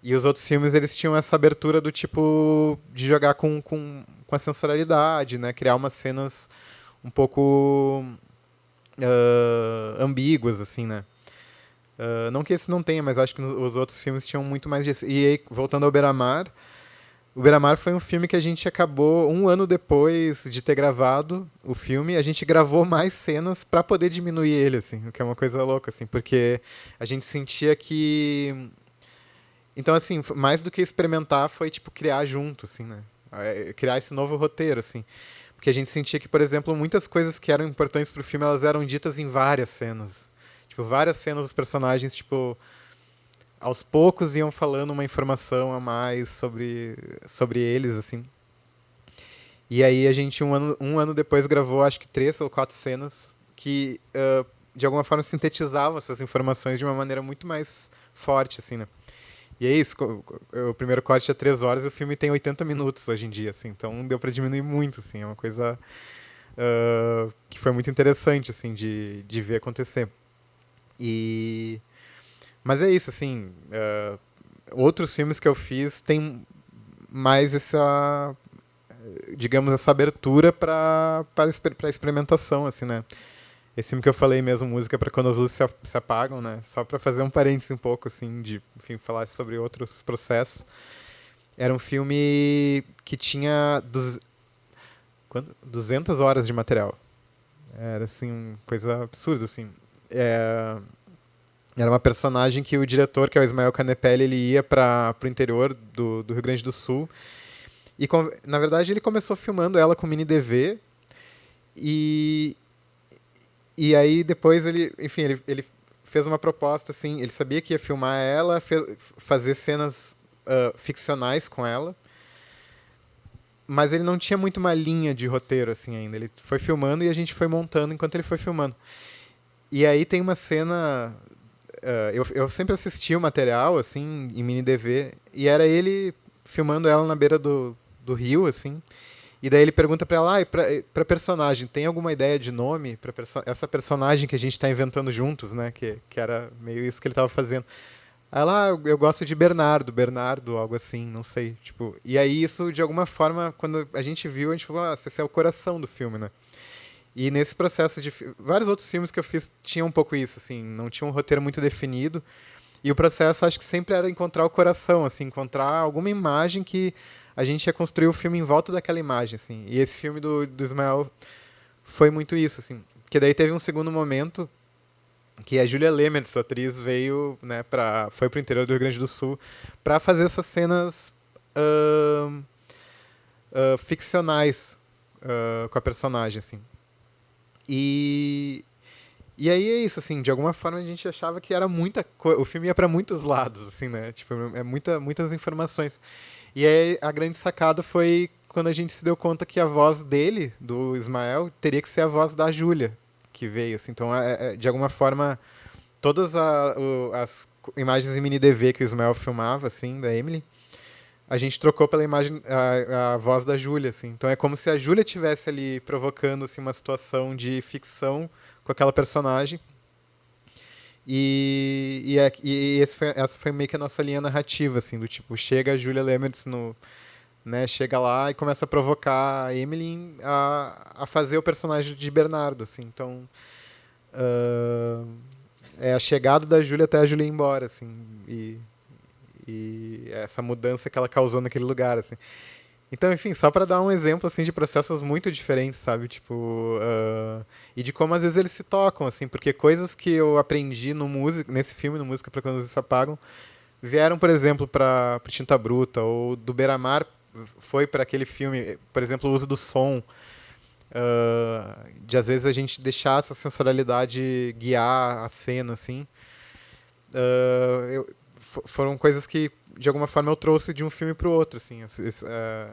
E os outros filmes, eles tinham essa abertura do tipo de jogar com a sensorialidade, né? Criar umas cenas um pouco ambíguas, assim, né? Não que esse não tenha, mas acho que os outros filmes tinham muito mais disso. E aí, voltando ao Beira-Mar, o Beira-Mar foi um filme que a gente acabou, um ano depois de ter gravado o filme, a gente gravou mais cenas para poder diminuir ele, assim, o que é uma coisa louca, assim, porque a gente sentia que... Então, assim, mais do que experimentar foi, tipo, criar junto, assim, né? Criar esse novo roteiro, assim. Porque a gente sentia que, por exemplo, muitas coisas que eram importantes pro filme, elas eram ditas em várias cenas. Tipo, várias cenas dos personagens, tipo... aos poucos iam falando uma informação a mais sobre eles, assim. E aí a gente, um ano depois, gravou, acho que 3 ou 4 cenas que, de alguma forma, sintetizavam essas informações de uma maneira muito mais forte, assim, né? E é isso, o primeiro corte é 3 horas e o filme tem 80 minutos hoje em dia, assim. Então deu para diminuir muito, assim. É uma coisa que foi muito interessante, assim, de ver acontecer. Mas é isso, assim, outros filmes que eu fiz têm mais essa, digamos, essa abertura para experimentação, assim, né? Esse filme que eu falei mesmo, Música para Quando as Luzes se Apagam, né? Só para fazer um parênteses um pouco, assim, de, enfim, falar sobre outros processos. Era um filme que tinha 200 horas de material. Era, assim, coisa absurda, assim. Era uma personagem que o diretor, que é o Ismael Canepelli, ele ia para o interior do Rio Grande do Sul. E, na verdade, ele começou filmando ela com mini DV. E aí, depois, ele fez uma proposta, assim, ele sabia que ia filmar ela, fazer cenas ficcionais com ela. Mas ele não tinha muito uma linha de roteiro, assim, ainda. Ele foi filmando e a gente foi montando enquanto ele foi filmando. E aí tem uma cena... eu sempre assisti o material, assim, em mini DV, e era ele filmando ela na beira do rio, assim, e daí ele pergunta pra ela, pra personagem, tem alguma ideia de nome pra essa personagem que a gente tá inventando juntos, né, que era meio isso que ele tava fazendo. Aí ela, eu gosto de Bernardo, algo assim, não sei, tipo, e aí isso, de alguma forma, quando a gente viu, a gente falou, esse é o coração do filme, né. E nesse processo de... vários outros filmes que eu fiz tinham um pouco isso, assim, não tinha um roteiro muito definido. E o processo, acho que sempre era encontrar o coração, assim, encontrar alguma imagem que a gente ia construir o filme em volta daquela imagem, assim. E esse filme do Ismael foi muito isso, assim. Porque daí teve um segundo momento que a Julia Lemertz, a atriz, veio, né, foi pro interior do Rio Grande do Sul para fazer essas cenas ficcionais com a personagem, assim. E aí é isso, assim, de alguma forma a gente achava que era muita coisa, o filme ia para muitos lados, assim, né, tipo, muitas informações. E aí a grande sacada foi quando a gente se deu conta que a voz dele, do Ismael, teria que ser a voz da Júlia, que veio, assim, então, de alguma forma, todas as imagens em mini DV que o Ismael filmava, assim, da Emily, a gente trocou pela imagem, a voz da Júlia, assim. Então é como se a Júlia estivesse ali provocando, assim, uma situação de ficção com aquela personagem. E essa foi meio que a nossa linha narrativa, assim, do tipo, chega a Julia Lemertz né, chega lá e começa a provocar a Emily a fazer o personagem de Bernardo, assim. Então, é a chegada da Júlia até a Júlia ir embora, assim, e essa mudança que ela causou naquele lugar, assim. Então, enfim, só para dar um exemplo, assim, de processos muito diferentes, sabe? Tipo, e de como às vezes eles se tocam, assim, porque coisas que eu aprendi nesse filme, no Música para Quando Eles Se Apagam, vieram, por exemplo, para Tinta Bruta, ou do Beira-Mar foi para aquele filme, por exemplo, o uso do som, de às vezes a gente deixar essa sensorialidade guiar a cena, assim. Foram coisas que, de alguma forma, eu trouxe de um filme para o outro, assim,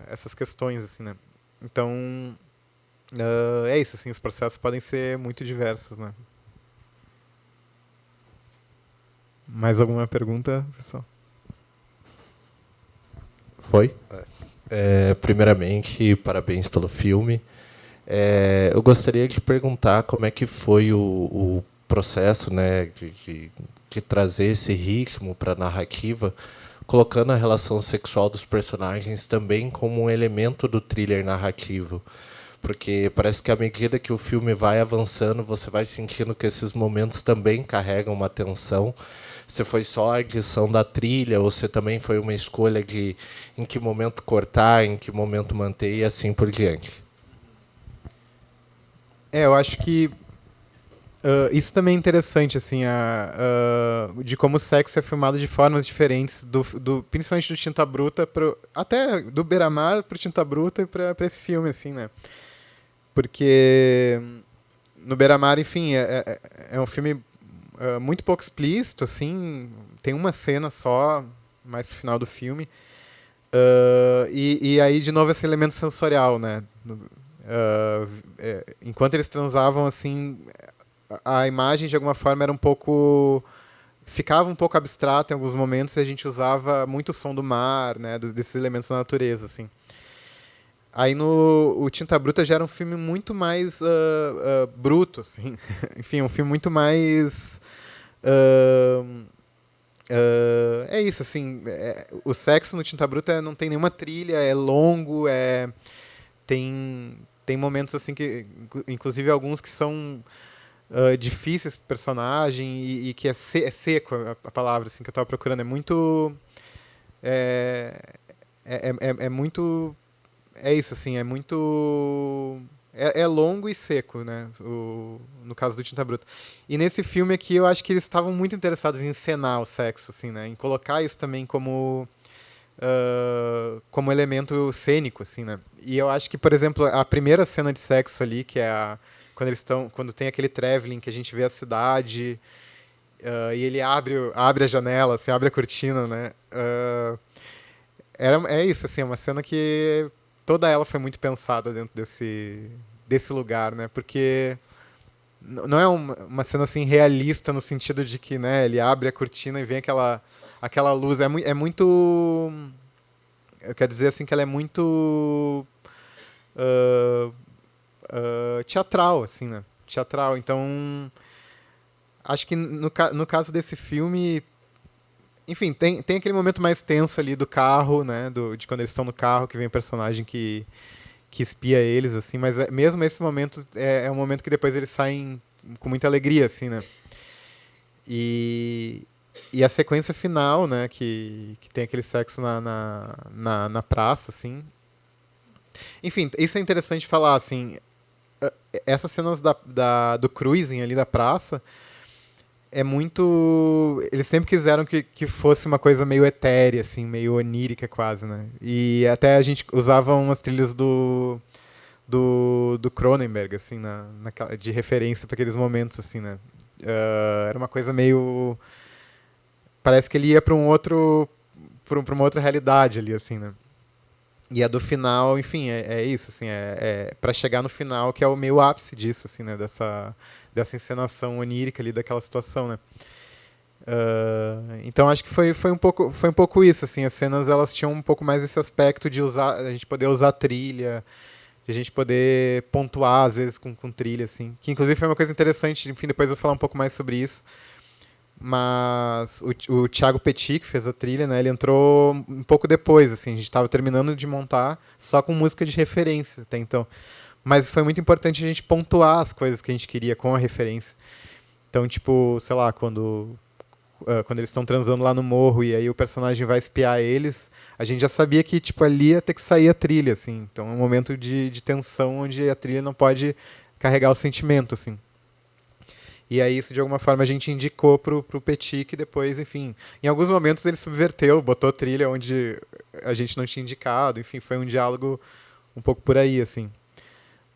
essas questões, assim, né? Então, é isso, assim, os processos podem ser muito diversos, né? Mais alguma pergunta, pessoal? Foi? Primeiramente, parabéns pelo filme. Eu gostaria de perguntar como é que foi o processo, né, de trazer esse ritmo para a narrativa, colocando a relação sexual dos personagens também como um elemento do thriller narrativo. Porque parece que à medida que o filme vai avançando, você vai sentindo que esses momentos também carregam uma tensão. Se foi só a edição da trilha, ou se também foi uma escolha de em que momento cortar, em que momento manter e assim por diante. Eu acho que isso também é interessante, assim, de como o sexo é filmado de formas diferentes, principalmente do Tinta Bruta, até do Beira-Mar pro Tinta Bruta e para esse filme, assim, né? Porque no Beira-Mar, enfim, é um filme muito pouco explícito, assim, tem uma cena só, mais pro final do filme, e aí, de novo, esse elemento sensorial, né? Enquanto eles transavam, assim, a imagem, de alguma forma, era ficava um pouco abstrata em alguns momentos, e a gente usava muito o som do mar, né, desses elementos da natureza, assim. Aí o Tinta Bruta já era um filme muito mais bruto, assim. Enfim, um filme muito mais... é isso, assim, o sexo no Tinta Bruta não tem nenhuma trilha, é longo, tem momentos, assim, que, inclusive alguns que são difíceis pro personagem e que é seco a palavra, assim, que eu estava procurando. É muito... É muito... É isso, assim, é muito... É longo e seco, né? No caso do Tinta Bruta. E nesse filme aqui, eu acho que eles estavam muito interessados em encenar o sexo, assim, né? Em colocar isso também como elemento cênico, assim, né? E eu acho que, por exemplo, a primeira cena de sexo ali, que é quando tem aquele traveling, que a gente vê a cidade, e ele abre a janela, assim, abre a cortina, né? É isso, assim, é uma cena que toda ela foi muito pensada dentro desse lugar, né? Porque não é uma cena, assim, realista no sentido de que, né, ele abre a cortina e vem aquela luz. É muito... Eu quero dizer, assim, que ela é muito teatral, assim, né? Teatral. Então, acho que no caso desse filme... Enfim, tem aquele momento mais tenso ali do carro, né? De quando eles estão no carro, que vem o personagem que espia eles, assim. Mas mesmo esse momento é um momento que depois eles saem com muita alegria, assim, né? E a sequência final, né? Que tem aquele sexo na praça, assim. Enfim, isso é interessante falar, assim. Essas cenas do cruising ali da praça... É muito... Eles sempre quiseram que fosse uma coisa meio etérea, assim, meio onírica quase, né? E até a gente usava umas trilhas do Cronenberg, assim, de referência para aqueles momentos, assim, né? Era uma coisa meio... Parece que ele ia para uma outra realidade ali, assim, né? E a do final, enfim, é isso, assim, para chegar no final, que é o meio ápice disso, assim, né? Dessa encenação onírica ali daquela situação, né? Então acho que foi um pouco isso, assim, as cenas elas tinham um pouco mais esse aspecto de a gente poder usar trilha, de a gente poder pontuar às vezes com trilha, assim, que inclusive foi uma coisa interessante, enfim, depois eu vou falar um pouco mais sobre isso. Mas o Thiago Petit, que fez a trilha, né, ele entrou um pouco depois, assim, a gente estava terminando de montar só com música de referência até então. Mas foi muito importante a gente pontuar as coisas que a gente queria com a referência. Então, tipo, sei lá, quando eles estão transando lá no morro e aí o personagem vai espiar eles, a gente já sabia que, tipo, ali ia ter que sair a trilha, assim. Então é um momento de tensão onde a trilha não pode carregar o sentimento, assim. E aí isso, de alguma forma, a gente indicou pro Petit, que depois, enfim, em alguns momentos ele subverteu, botou trilha onde a gente não tinha indicado, enfim, foi um diálogo um pouco por aí, assim.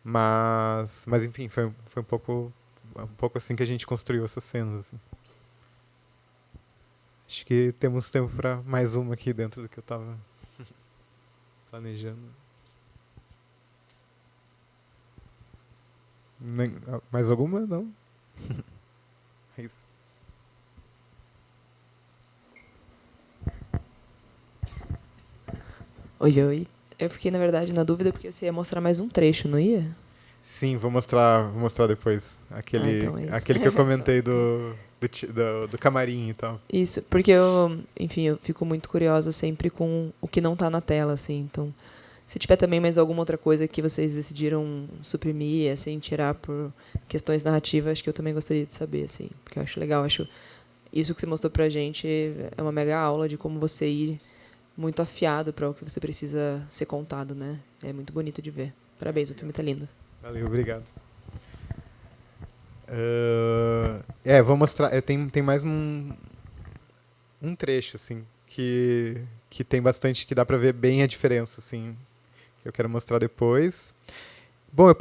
Mas enfim, foi um pouco assim que a gente construiu essas cenas, assim. Acho que temos tempo para mais uma aqui dentro do que eu estava planejando. Mais alguma? Não? É isso. Oi. Eu fiquei, na verdade, na dúvida porque você ia mostrar mais um trecho, não ia? Sim, vou mostrar depois. Aquele então é isso. aquele que eu comentei do do camarim e tal. Isso, porque eu fico muito curiosa sempre com o que não tá na tela, assim. Então, se tiver também mais alguma outra coisa que vocês decidiram suprimir, assim, tirar por questões narrativas, acho que eu também gostaria de saber, assim. Porque eu acho legal, acho isso que você mostrou pra gente é uma mega aula de como você ir muito afiado para o que você precisa ser contado, né? É muito bonito de ver. Parabéns, o filme tá lindo. Valeu, obrigado. Vou mostrar. Tem mais um trecho, assim, que tem bastante, que dá pra ver bem a diferença, assim, que eu quero mostrar depois. Bom, eu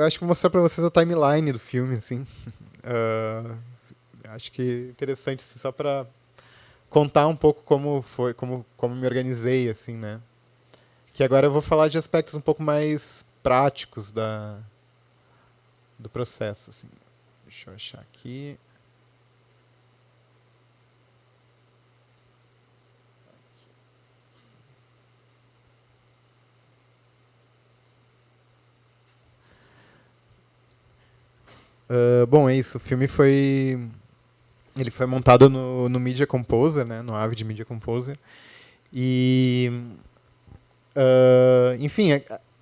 acho que vou mostrar pra vocês a timeline do filme, assim. Acho que interessante, assim, só pra contar um pouco como foi, como me organizei, assim, né? Que agora eu vou falar de aspectos um pouco mais práticos do processo, assim. Deixa eu achar aqui. Bom, é isso. O filme foi montado no Media Composer, né? No Avid Media Composer. E, enfim,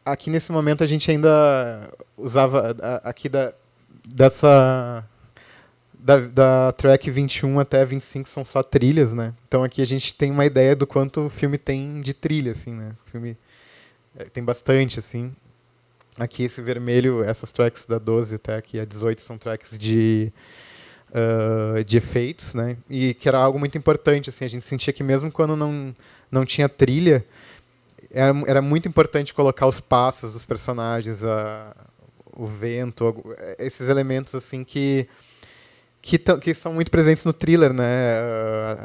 aqui nesse momento a gente ainda usava aqui da track 21 até 25 são só trilhas, né? Então aqui a gente tem uma ideia do quanto o filme tem de trilha, assim, né? O filme tem bastante, assim. Aqui esse vermelho, essas tracks da 12 até aqui a 18 são tracks de efeitos, né? E que era algo muito importante, assim, a gente sentia que mesmo quando não tinha trilha, era muito importante colocar os passos dos personagens, o vento, esses elementos assim que são muito presentes no thriller, né?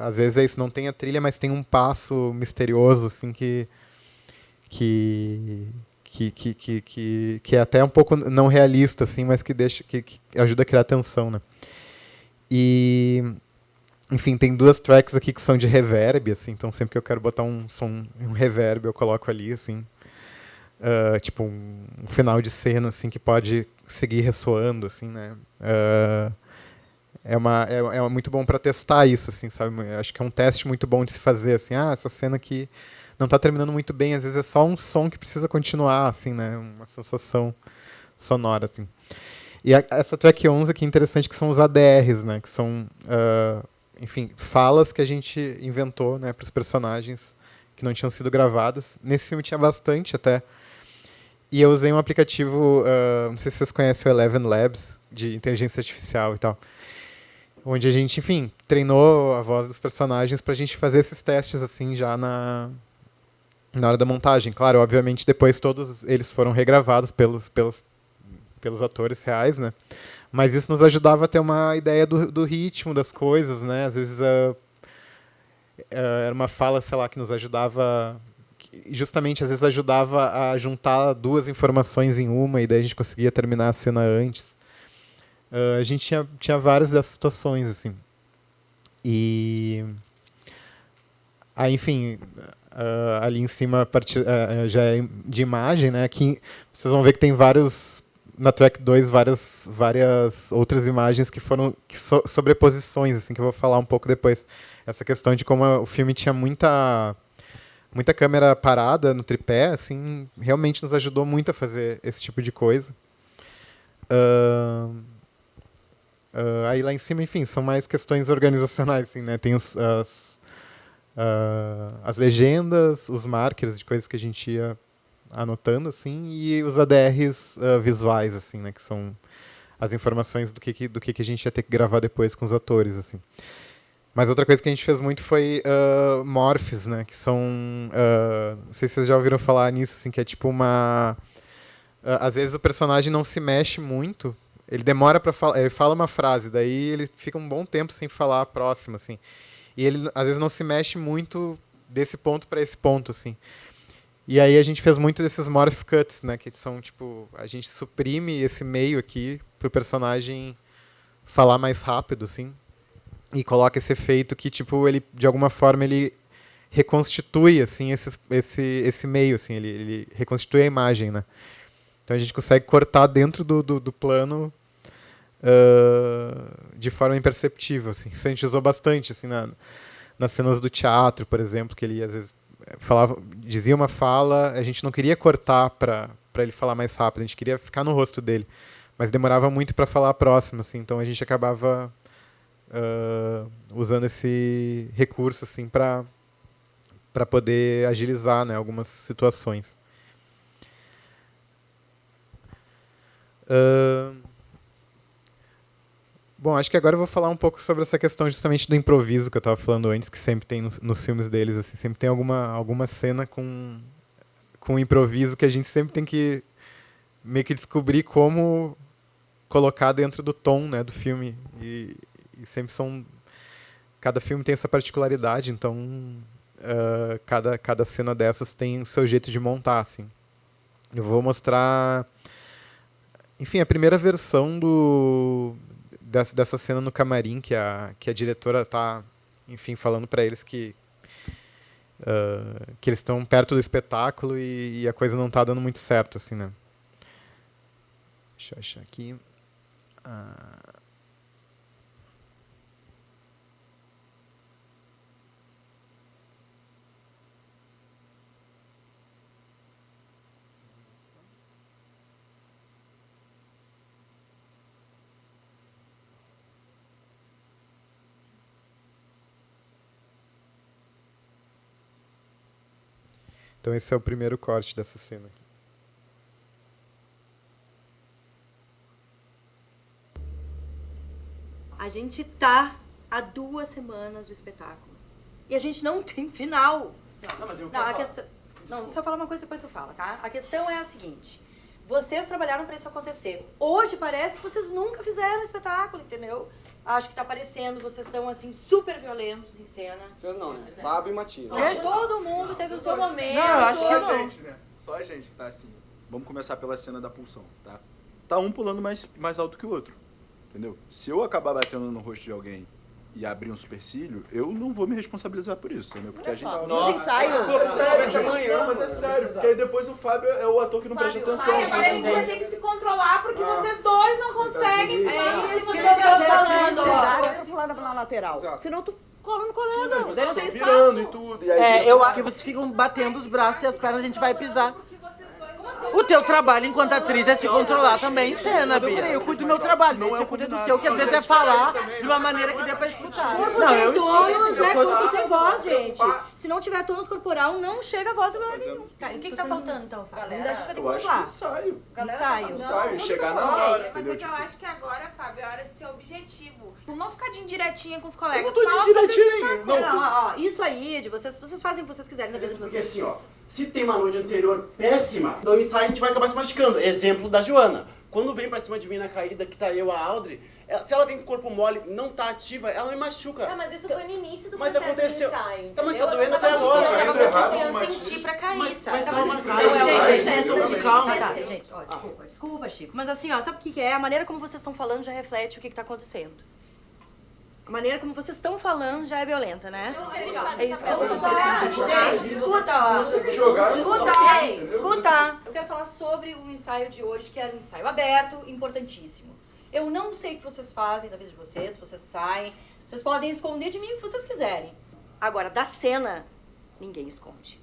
Às vezes é isso, não tem a trilha, mas tem um passo misterioso assim que é até um pouco não realista, assim, mas que ajuda a criar tensão, né? E, enfim, tem duas tracks aqui que são de reverb, assim, então sempre que eu quero botar um reverb eu coloco ali, assim, tipo um final de cena, assim, que pode seguir ressoando, assim, né? É muito bom para testar isso, assim, sabe? Acho que é um teste muito bom de se fazer, assim, essa cena aqui não está terminando muito bem, às vezes é só um som que precisa continuar, assim, né? Uma sensação sonora, assim. E essa track 11 aqui é interessante, que são os ADRs, né? Que são, enfim, falas que a gente inventou, né, para os personagens que não tinham sido gravadas. Nesse filme tinha bastante até. E eu usei um aplicativo, não sei se vocês conhecem o Eleven Labs, de inteligência artificial e tal. Onde a gente, enfim, treinou a voz dos personagens para a gente fazer esses testes, assim, já na hora da montagem. Claro, obviamente, depois todos eles foram regravados pelos atores reais, né? Mas isso nos ajudava a ter uma ideia do ritmo das coisas, né? Às vezes era uma fala, sei lá, que nos ajudava, justamente às vezes ajudava a juntar duas informações em uma, e daí a gente conseguia terminar a cena antes. A gente tinha várias dessas situações, assim. E aí, enfim, ali em cima já é de imagem, né? Aqui vocês vão ver que tem na track 2 várias outras imagens que foram sobreposições, assim, que eu vou falar um pouco depois. Essa questão de como o filme tinha muita câmera parada no tripé, assim, realmente nos ajudou muito a fazer esse tipo de coisa. Aí lá em cima, enfim, são mais questões organizacionais, assim, né? Tem as legendas, os markers de coisas que a gente ia anotando, assim, e os ADRs visuais, assim, né? Que são as informações do que a gente ia ter que gravar depois com os atores, assim. Mas outra coisa que a gente fez muito foi morphs, né? Que são... não sei se vocês já ouviram falar nisso, assim, que é tipo uma... às vezes o personagem não se mexe muito, ele demora para falar, ele fala uma frase, daí ele fica um bom tempo sem falar a próxima, assim. E ele, às vezes, não se mexe muito desse ponto para esse ponto, assim. E aí a gente fez muito desses morph cuts, né? Que são, tipo, a gente suprime esse meio aqui pro personagem falar mais rápido, assim. E coloca esse efeito que, tipo, ele, de alguma forma, ele reconstitui, assim, esse meio, assim. Ele reconstitui a imagem, né? Então a gente consegue cortar dentro do plano de forma imperceptível, assim. Isso a gente usou bastante, assim, nas cenas do teatro, por exemplo, que ele às vezes dizia uma fala, a gente não queria cortar para ele falar mais rápido, a gente queria ficar no rosto dele, mas demorava muito para falar a próxima, assim, então a gente acabava usando esse recurso, assim, para poder agilizar, né, algumas situações. Bom, acho que agora eu vou falar um pouco sobre essa questão justamente do improviso que eu estava falando antes, que sempre tem nos filmes deles, assim, sempre tem alguma cena com improviso que a gente sempre tem que meio que descobrir como colocar dentro do tom, né, do filme. E sempre cada filme tem essa particularidade, então cada cena dessas tem o seu jeito de montar, assim. Eu vou mostrar, enfim, a primeira versão dessa cena no camarim, que a diretora está, enfim, falando para eles que eles estão perto do espetáculo e a coisa não está dando muito certo, assim, né? Deixa eu achar aqui. Então esse é o primeiro corte dessa cena aqui. A gente tá há 2 semanas do espetáculo. E a gente não tem final. Não, mas eu a questão... Não, se eu falar uma coisa, depois eu falo, tá? A questão é a seguinte. Vocês trabalharam para isso acontecer. Hoje parece que vocês nunca fizeram espetáculo, entendeu? Acho que tá parecendo, vocês estão, assim, super violentos em cena. Vocês não, né? Fábio e Matias. Todo mundo teve o seu momento. Não, eu acho que a gente, né? Só a gente que tá assim. Vamos começar pela cena da pulsão, tá? Tá um pulando mais alto que o outro, entendeu? Se eu acabar batendo no rosto de alguém e abrir um supercílio, eu não vou me responsabilizar por isso, entendeu? Porque a gente... Nos ensaios. É sério, amanhã, mas é sério. Porque aí depois o Fábio é o ator que não presta atenção. Agora a gente vai ter que se controlar porque vocês dois não conseguem. É isso que eu tô falando. Eu tô falando na lateral. Senão tu colando. Daí não tem espaço. Virando e tudo. E aí eu acho que vocês ficam batendo os braços e as pernas a gente vai pisar. O teu trabalho enquanto atriz é se controlar também em cena, Bia. Eu cuido do meu trabalho, você cuida do seu, que às vezes é falar de uma maneira que dê pra escutar. Corpo sem tônus é corpo sem voz, gente. Se não tiver tônus corporal, não chega a voz de lugar nenhum. Tá, e o que tá faltando, então, Fábio? A gente vai ter que controlar. Ensaio, chegar na hora. Mas é que eu acho que agora, Fábio, é hora de ser objetivo. Não ficar de indiretinha com os colegas. Eu não tô de indiretinha. Não, isso aí, de vocês fazem o que vocês quiserem na vida de vocês. Porque assim, ó, se tem uma noite anterior péssima, no ensaio a gente vai acabar se machucando. Exemplo da Joana. Quando vem pra cima de mim na caída, que tá eu, a Audrey, se ela vem com o corpo mole, não tá ativa, ela me machuca. Tá, mas isso foi no início do Mas processo aconteceu. do ensaio. Tá, mas tá entendeu? doendo Eu até tava agora. confiando, Tá eu tava errado, confiando em ti pra cair, sabe? Mas Não é o Gente, processo da calma. gente. Tá, gente, ó, desculpa, Chico. Mas assim, ó, sabe o que é? A maneira como vocês estão falando já reflete o que tá acontecendo. A maneira como vocês estão falando já é violenta, né? É isso que eu tô dizendo. Gente, escuta, ó. Escuta. Eu quero falar sobre o ensaio de hoje, que era um ensaio aberto, importantíssimo. Eu não sei o que vocês fazem da vida de vocês, vocês saem. Vocês podem esconder de mim o que vocês quiserem. Agora, da cena, ninguém esconde.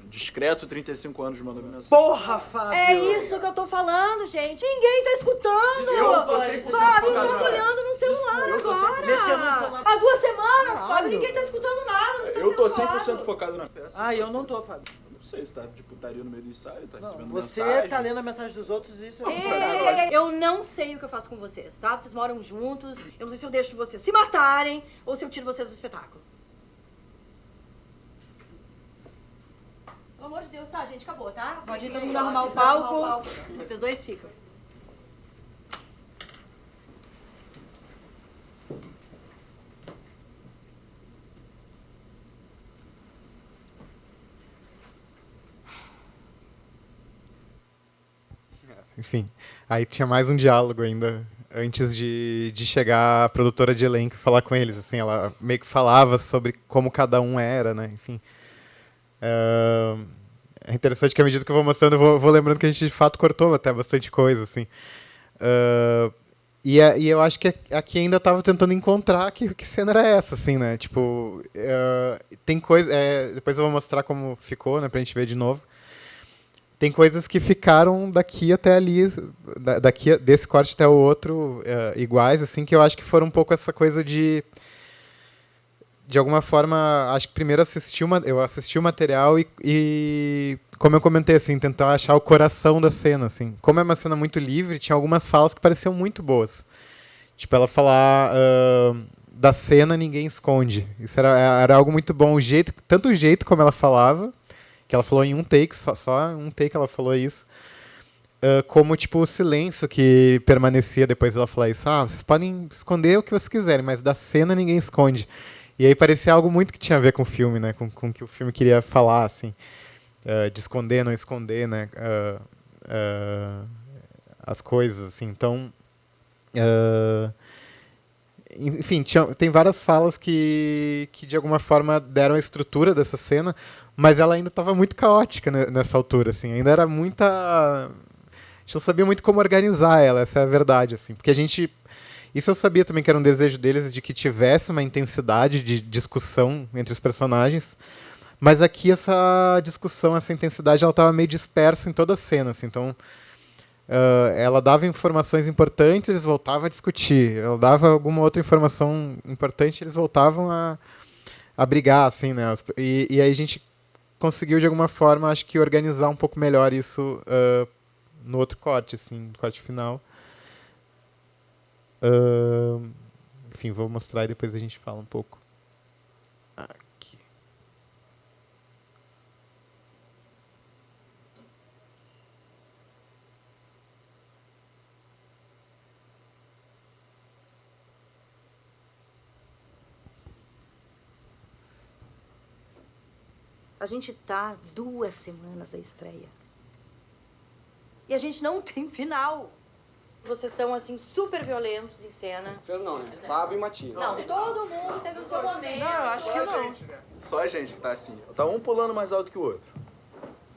Discreto, 35 anos de uma dominação. Porra, Fábio! É isso que eu tô falando, gente. Ninguém tá escutando. Eu tô 100% Fábio focado tá na olhando no celular Eu tô agora. 100% mexendo no celular. Há 2 semanas, Fábio, ninguém tá escutando nada. Não tá Eu tô sendo 100% falado. focado na peça. Ah, eu não tô, Fábio. Não sei se tá de putaria no meio do ensaio, tá recebendo Você mensagem. tá lendo a mensagem dos outros e isso Eu não sei o que eu faço com vocês, tá? Vocês moram juntos. Eu não sei se eu deixo vocês se matarem ou se eu tiro vocês do espetáculo. Pelo amor de Deus, tá, gente? Acabou, tá? Pode ir todo mundo arrumar o palco. Vocês dois ficam. Enfim, aí tinha mais um diálogo ainda antes de chegar a produtora de elenco e falar com eles. Assim, ela meio que falava sobre como cada um era, né? Enfim. é interessante que à medida que eu vou mostrando, eu vou lembrando que a gente de fato cortou até bastante coisa, assim. E eu acho que aqui ainda estava tentando encontrar que cena era essa, assim, né? Tipo, tem coisa... depois eu vou mostrar como ficou, né? Pra gente ver de novo. Tem coisas que ficaram daqui até ali, desse corte até o outro, iguais, assim, que eu acho que foram um pouco essa coisa de alguma forma, acho que primeiro eu assisti o material e, como eu comentei, assim, tentar achar o coração da cena, assim. Como é uma cena muito livre, tinha algumas falas que pareciam muito boas. Tipo, ela falar da cena ninguém esconde. Isso era algo muito bom. Tanto o jeito como ela falava, que ela falou em um take, só em um take ela falou isso, como tipo o silêncio que permanecia depois dela falar isso. Vocês podem esconder o que vocês quiserem, mas da cena ninguém esconde. E aí parecia algo muito que tinha a ver com o filme, né? Com o que o filme queria falar, assim. De esconder, não esconder, né? As coisas, assim. Então... enfim, tem várias falas que de alguma forma deram a estrutura dessa cena, mas ela ainda estava muito caótica nessa altura, assim. Ainda era muita... A gente não sabia muito como organizar ela, essa é a verdade, assim. Porque a gente... Isso eu sabia também que era um desejo deles de que tivesse uma intensidade de discussão entre os personagens, mas aqui essa discussão, essa intensidade, ela estava meio dispersa em toda a cena, assim. Então, ela dava informações importantes, eles voltavam a discutir. Ela dava alguma outra informação importante, eles voltavam a brigar, assim, né? E aí a gente conseguiu, de alguma forma, acho que organizar um pouco melhor isso no outro corte, assim, no corte final. Enfim, vou mostrar e depois a gente fala um pouco. Aqui. A gente tá 2 semanas da estreia. E a gente não tem final. Vocês estão, assim, super violentos em cena. Vocês não, né? Fábio e Matias. Não, todo mundo teve o seu momento. Não, eu acho que não. Só a gente que tá assim. Tá um pulando mais alto que o outro.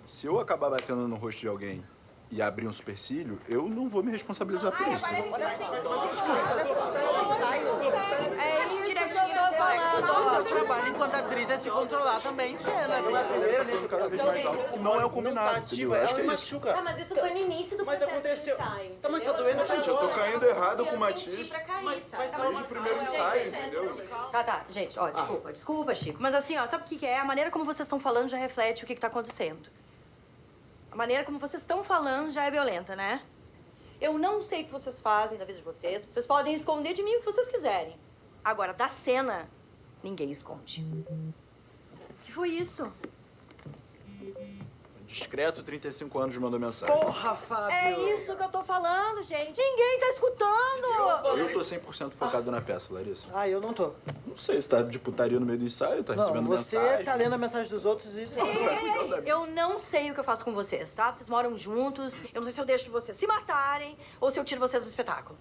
Se eu acabar batendo no rosto de alguém e abrir um supercílio, eu não vou me responsabilizar por isso. É isso que eu tô falando. O trabalho enquanto atriz é se controlar também em cena. Cada vez mais alto, que não é o combinado. Ativa, ela me machuca. Tá, mas isso foi no início do processo do ensaio. Tá, mas tá doendo até Gente, eu tô caindo errado com o Matias. Matias. Mas Desde o primeiro ensaio, entendeu? Tá, gente, ó, desculpa, Chico. Mas assim, ó, sabe o que é? A maneira como vocês estão falando já reflete o que tá acontecendo. A maneira como vocês estão falando já é violenta, né? Eu não sei o que vocês fazem da vida de vocês. Vocês podem esconder de mim o que vocês quiserem. Agora, da cena, ninguém esconde. O que foi isso? Discreto, 35 anos, mandou mensagem. Porra, Fábio! É isso que eu tô falando, gente. Ninguém tá escutando. Eu tô 100% focado na peça, Larissa. Eu não tô. Não sei, você tá de putaria no meio do ensaio, tá recebendo você mensagem. tá lendo a mensagem dos outros e isso... Eu não sei o que eu faço com vocês, tá? Vocês moram juntos. Eu não sei se eu deixo vocês se matarem ou se eu tiro vocês do espetáculo.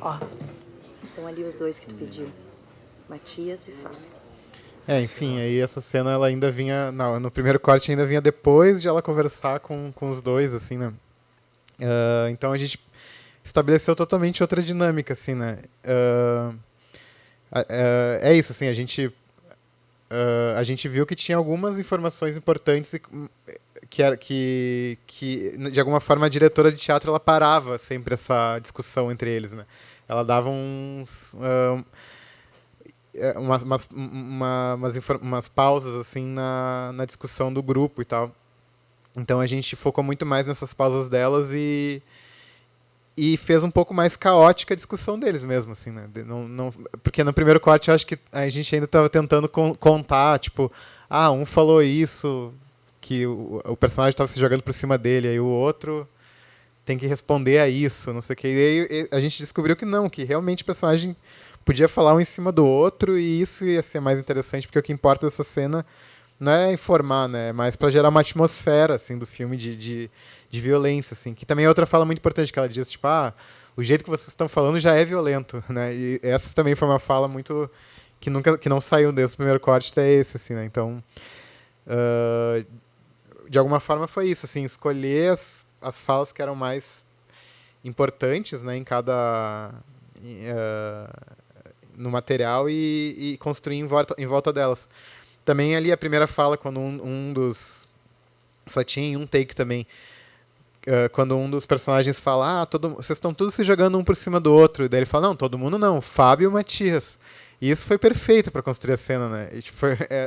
Ó, estão ali os 2 que tu pediu. Matias e Fábio. Enfim, aí essa cena ela ainda vinha... no primeiro corte ainda vinha depois de ela conversar com os 2, assim, né? Então a gente estabeleceu totalmente outra dinâmica, assim, né? É isso, assim, a gente viu que tinha algumas informações importantes que de alguma forma a diretora de teatro ela parava sempre essa discussão entre eles, né? Ela dava umas pausas assim na discussão do grupo e tal. Então a gente focou muito mais nessas pausas delas e fez um pouco mais caótica a discussão deles mesmo, assim, né? Porque no primeiro corte eu acho que a gente ainda estava tentando contar, tipo, um falou isso, que o personagem estava se jogando por cima dele, aí o outro tem que responder a isso, não sei o que. E aí a gente descobriu que não, que realmente o personagem podia falar um em cima do outro e isso ia ser mais interessante, porque o que importa dessa cena não é informar, né? É mais pra gerar uma atmosfera, assim, do filme de violência, assim. Que também é outra fala muito importante, que ela diz, tipo, o jeito que vocês estão falando já é violento, né? E essa também foi uma fala muito... que não saiu desde o primeiro corte até esse, assim, né? Então, de alguma forma foi isso, assim, escolher as falas que eram mais importantes, né, em cada... no material e construir em volta delas. Também ali a primeira fala, quando um dos... Só tinha um take também. Quando um dos personagens fala, vocês estão todos se jogando um por cima do outro. E daí ele fala, não, todo mundo não, Fábio e o Matias. E isso foi perfeito para construir a cena, né? E, tipo,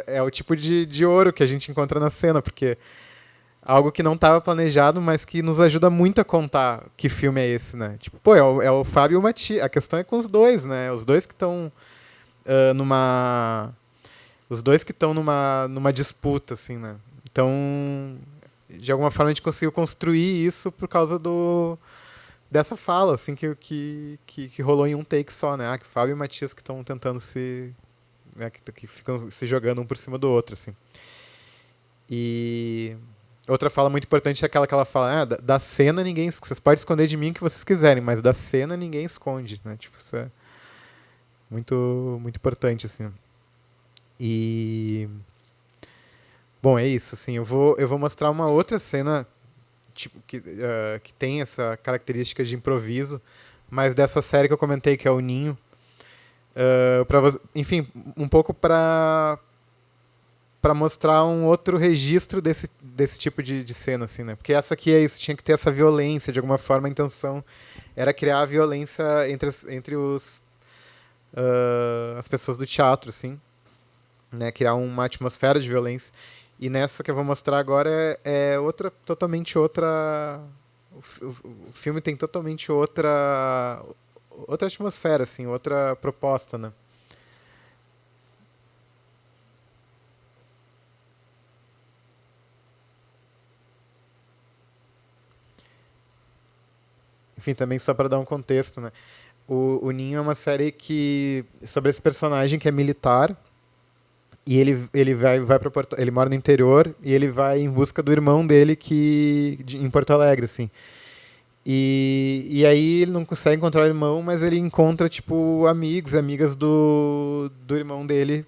é o tipo de ouro que a gente encontra na cena, porque algo que não estava planejado, mas que nos ajuda muito a contar que filme é esse, né? Tipo, pô, é o Fábio e o Matias. A questão é com os dois, né? Os dois que estão Os dois que estão numa disputa, assim, né? Então, de alguma forma a gente conseguiu construir isso por causa dessa fala, assim, que rolou em um take só, né? Que o Fábio e o Matias que estão tentando né, que ficam se jogando um por cima do outro, assim. E outra fala muito importante é aquela que ela fala, da cena vocês podem esconder de mim o que vocês quiserem, mas da cena ninguém esconde, né? Tipo, isso é muito, muito importante, assim. E... Bom, é isso, assim, eu vou mostrar uma outra cena tipo, que tem essa característica de improviso, mas dessa série que eu comentei, que é o Ninho. Enfim, um pouco para mostrar um outro registro desse tipo de cena, assim, né? Porque essa aqui é isso, tinha que ter essa violência, de alguma forma a intenção era criar a violência entre as pessoas do teatro, assim, né? Criar uma atmosfera de violência. E nessa que eu vou mostrar agora totalmente outra... O filme tem totalmente outra atmosfera, assim, outra proposta, né? Enfim, também só para dar um contexto, né? O Ninho é uma série sobre esse personagem que é militar. E ele ele mora no interior e ele vai em busca do irmão dele em Porto Alegre, assim. E aí ele não consegue encontrar o irmão, mas ele encontra, tipo, amigos e amigas do irmão dele,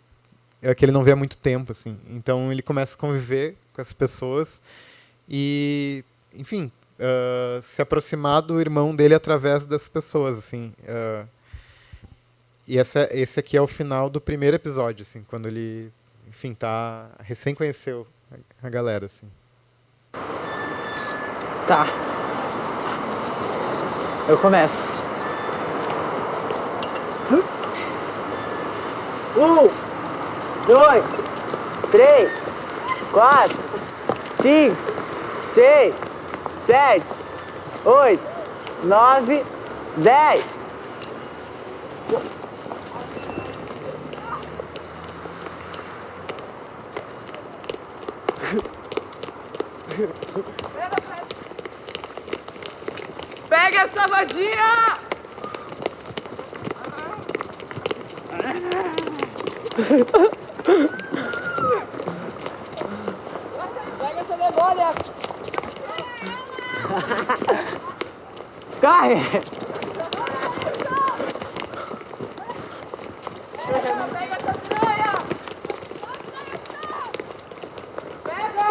que ele não vê há muito tempo, assim. Então ele começa a conviver com essas pessoas e, enfim, se aproximar do irmão dele através dessas pessoas, assim. E esse aqui é o final do primeiro episódio, assim, quando ele, enfim, recém conheceu a galera, assim. Tá. Eu começo. 1, 2, 3, 4, 5, 6, 7, 8, 9, 10. Pega essa vadia! Pega essa demônia! Corre! Pega essa piranha! Pega!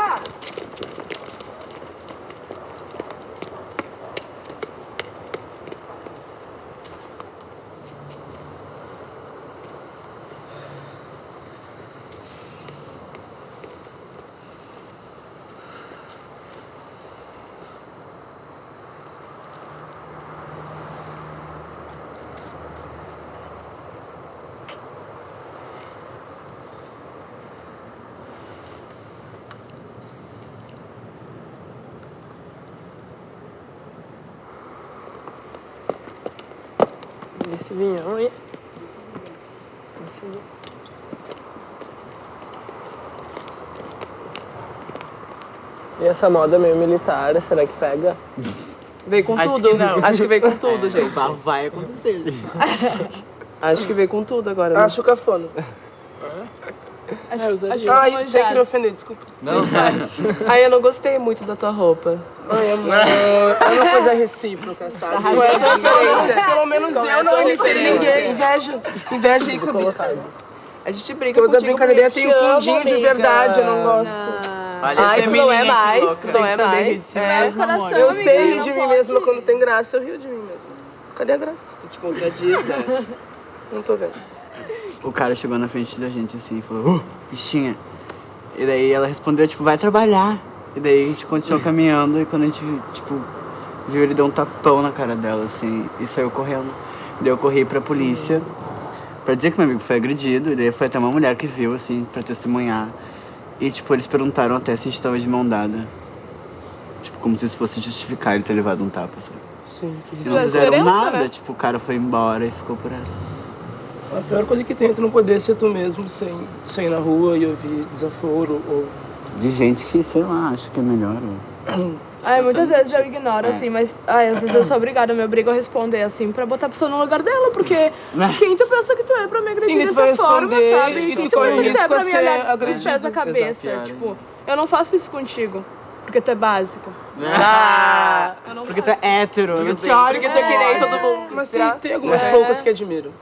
Esse vinhão aí. Esse ali. E essa moda meio militar, será que pega? Veio com Acho tudo. que não. Acho que veio com tudo, gente. Vai acontecer, gente. Acho que veio com tudo agora. Acho cafona. Ai, sem querer ofender, desculpa. Não, Ai, eu não gostei muito da tua roupa. Ai, amor, é uma coisa recíproca, sabe? Tá Não é rasgando referência. Pelo menos Qual é eu a não tua imitei referência? ninguém. Inveja aí, cabeça. A gente brinca Toda contigo brincadeirinha porque tem te um amo, fundinho de amiga. verdade, eu não gosto. Ai, tu não é mais, tu não é mais. É, coração, Eu amiga, sei rir não de mim pode. mesma quando tem graça, eu rio de mim mesma. Cadê a graça? Tu te contradiz, né? Não tô vendo. O cara chegou na frente da gente assim e falou, bichinha. E daí ela respondeu, tipo, vai trabalhar. E daí a gente continuou caminhando e quando a gente, tipo, viu, ele deu um tapão na cara dela, assim, e saiu correndo. Daí eu corri pra polícia pra dizer que meu amigo foi agredido. E daí foi até uma mulher que viu, assim, pra testemunhar. E, tipo, eles perguntaram até se a gente tava de mão dada. Tipo, como se isso fosse justificar ele ter levado um tapa, sabe? Sim. E não fizeram nada, tipo, o cara foi embora e ficou por essas. A pior coisa que tem é tu não poder ser tu mesmo sem ir na rua e ouvir desaforo ou... De gente que, sei lá, acho que é melhor. Ai, muitas vezes eu ignoro, assim, mas às vezes eu sou obrigada, eu me obrigo a responder, assim, pra botar a pessoa no lugar dela, porque quem tu pensa que tu é pra me agredir Sim, tu vai dessa forma, responder sabe? e Quem tu tu corre pensa que tu é risco pra a me ser olhar dos agredido. pés à cabeça? Desafiar. Tipo, eu não faço isso contigo, porque tu é básica. Eu não Porque tu é hétero, não te olho. Porque tu é que nem todo mundo. Mas tem algumas poucas que admiro.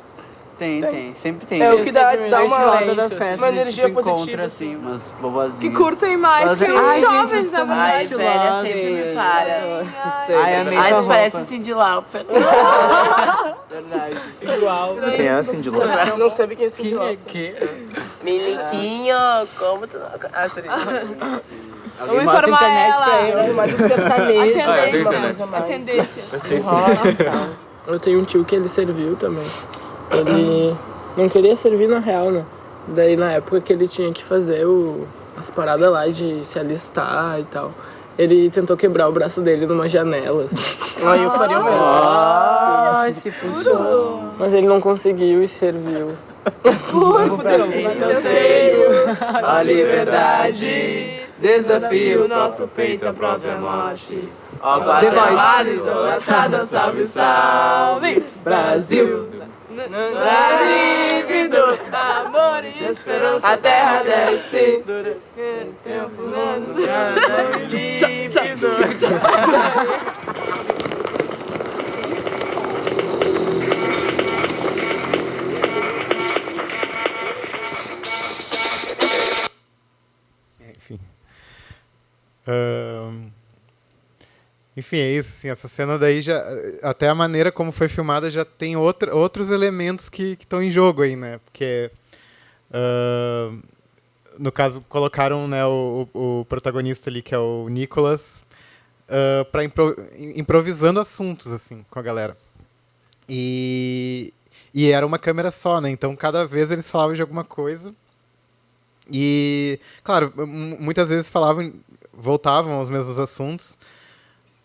Tem, sempre tem. É o que dá uma lata das festas, uma energia tipo, positiva. encontra, assim, umas vovozinhas. Que curtem mais que os jovens, na Ai, verdade. velha, sempre me para. Ai, amiga, Ai, tu roupa. parece Cindy Lauper. Verdade. Igual. Quem é a Cindy Lauper? Não sabe quem é Cindy Lauper. Miniquinho, como tu... Ah, Vamos informar ela. Mas o sertanejo. A tendência. Eu tenho um tio que ele serviu também. Ele não queria servir na real, né? Daí na época que ele tinha que fazer as paradas lá de se alistar e tal, ele tentou quebrar o braço dele numa janela, assim. Aí eu faria o mesmo. Ai, se puxou. Mas ele não conseguiu e serviu. Se fudeu. Eu sei. A liberdade desafia o nosso peito à própria morte. Ó, guatemala, idolatrada, salve, salve, Brasil. Na líquido, amor e esperança, a terra desce. Tempos anos, líquido. Enfim. Enfim, é isso. Assim, essa cena daí já. Até a maneira como foi filmada já tem outros elementos que estão em jogo aí, né? Porque. No caso, colocaram, né, o protagonista ali, que é o Nicholas, para improvisando assuntos, assim, com a galera. E era uma câmera só, né? Então, cada vez eles falavam de alguma coisa. E, claro, muitas vezes voltavam aos mesmos assuntos,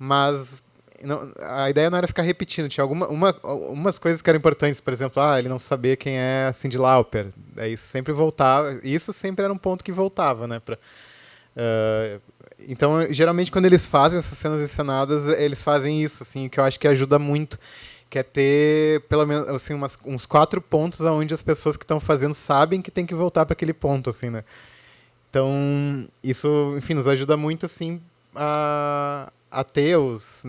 mas a ideia não era ficar repetindo. Tinha algumas coisas que eram importantes, por exemplo, ele não sabia quem é a Cyndi Lauper. Aí sempre voltava, isso sempre era um ponto que voltava, né? Então, geralmente, quando eles fazem essas cenas encenadas, eles fazem isso, assim, que eu acho que ajuda muito, que é ter, pelo menos, assim, uns 4 pontos onde as pessoas que estão fazendo sabem que tem que voltar para aquele ponto, assim, né? Então, isso, enfim, nos ajuda muito, assim, a ter os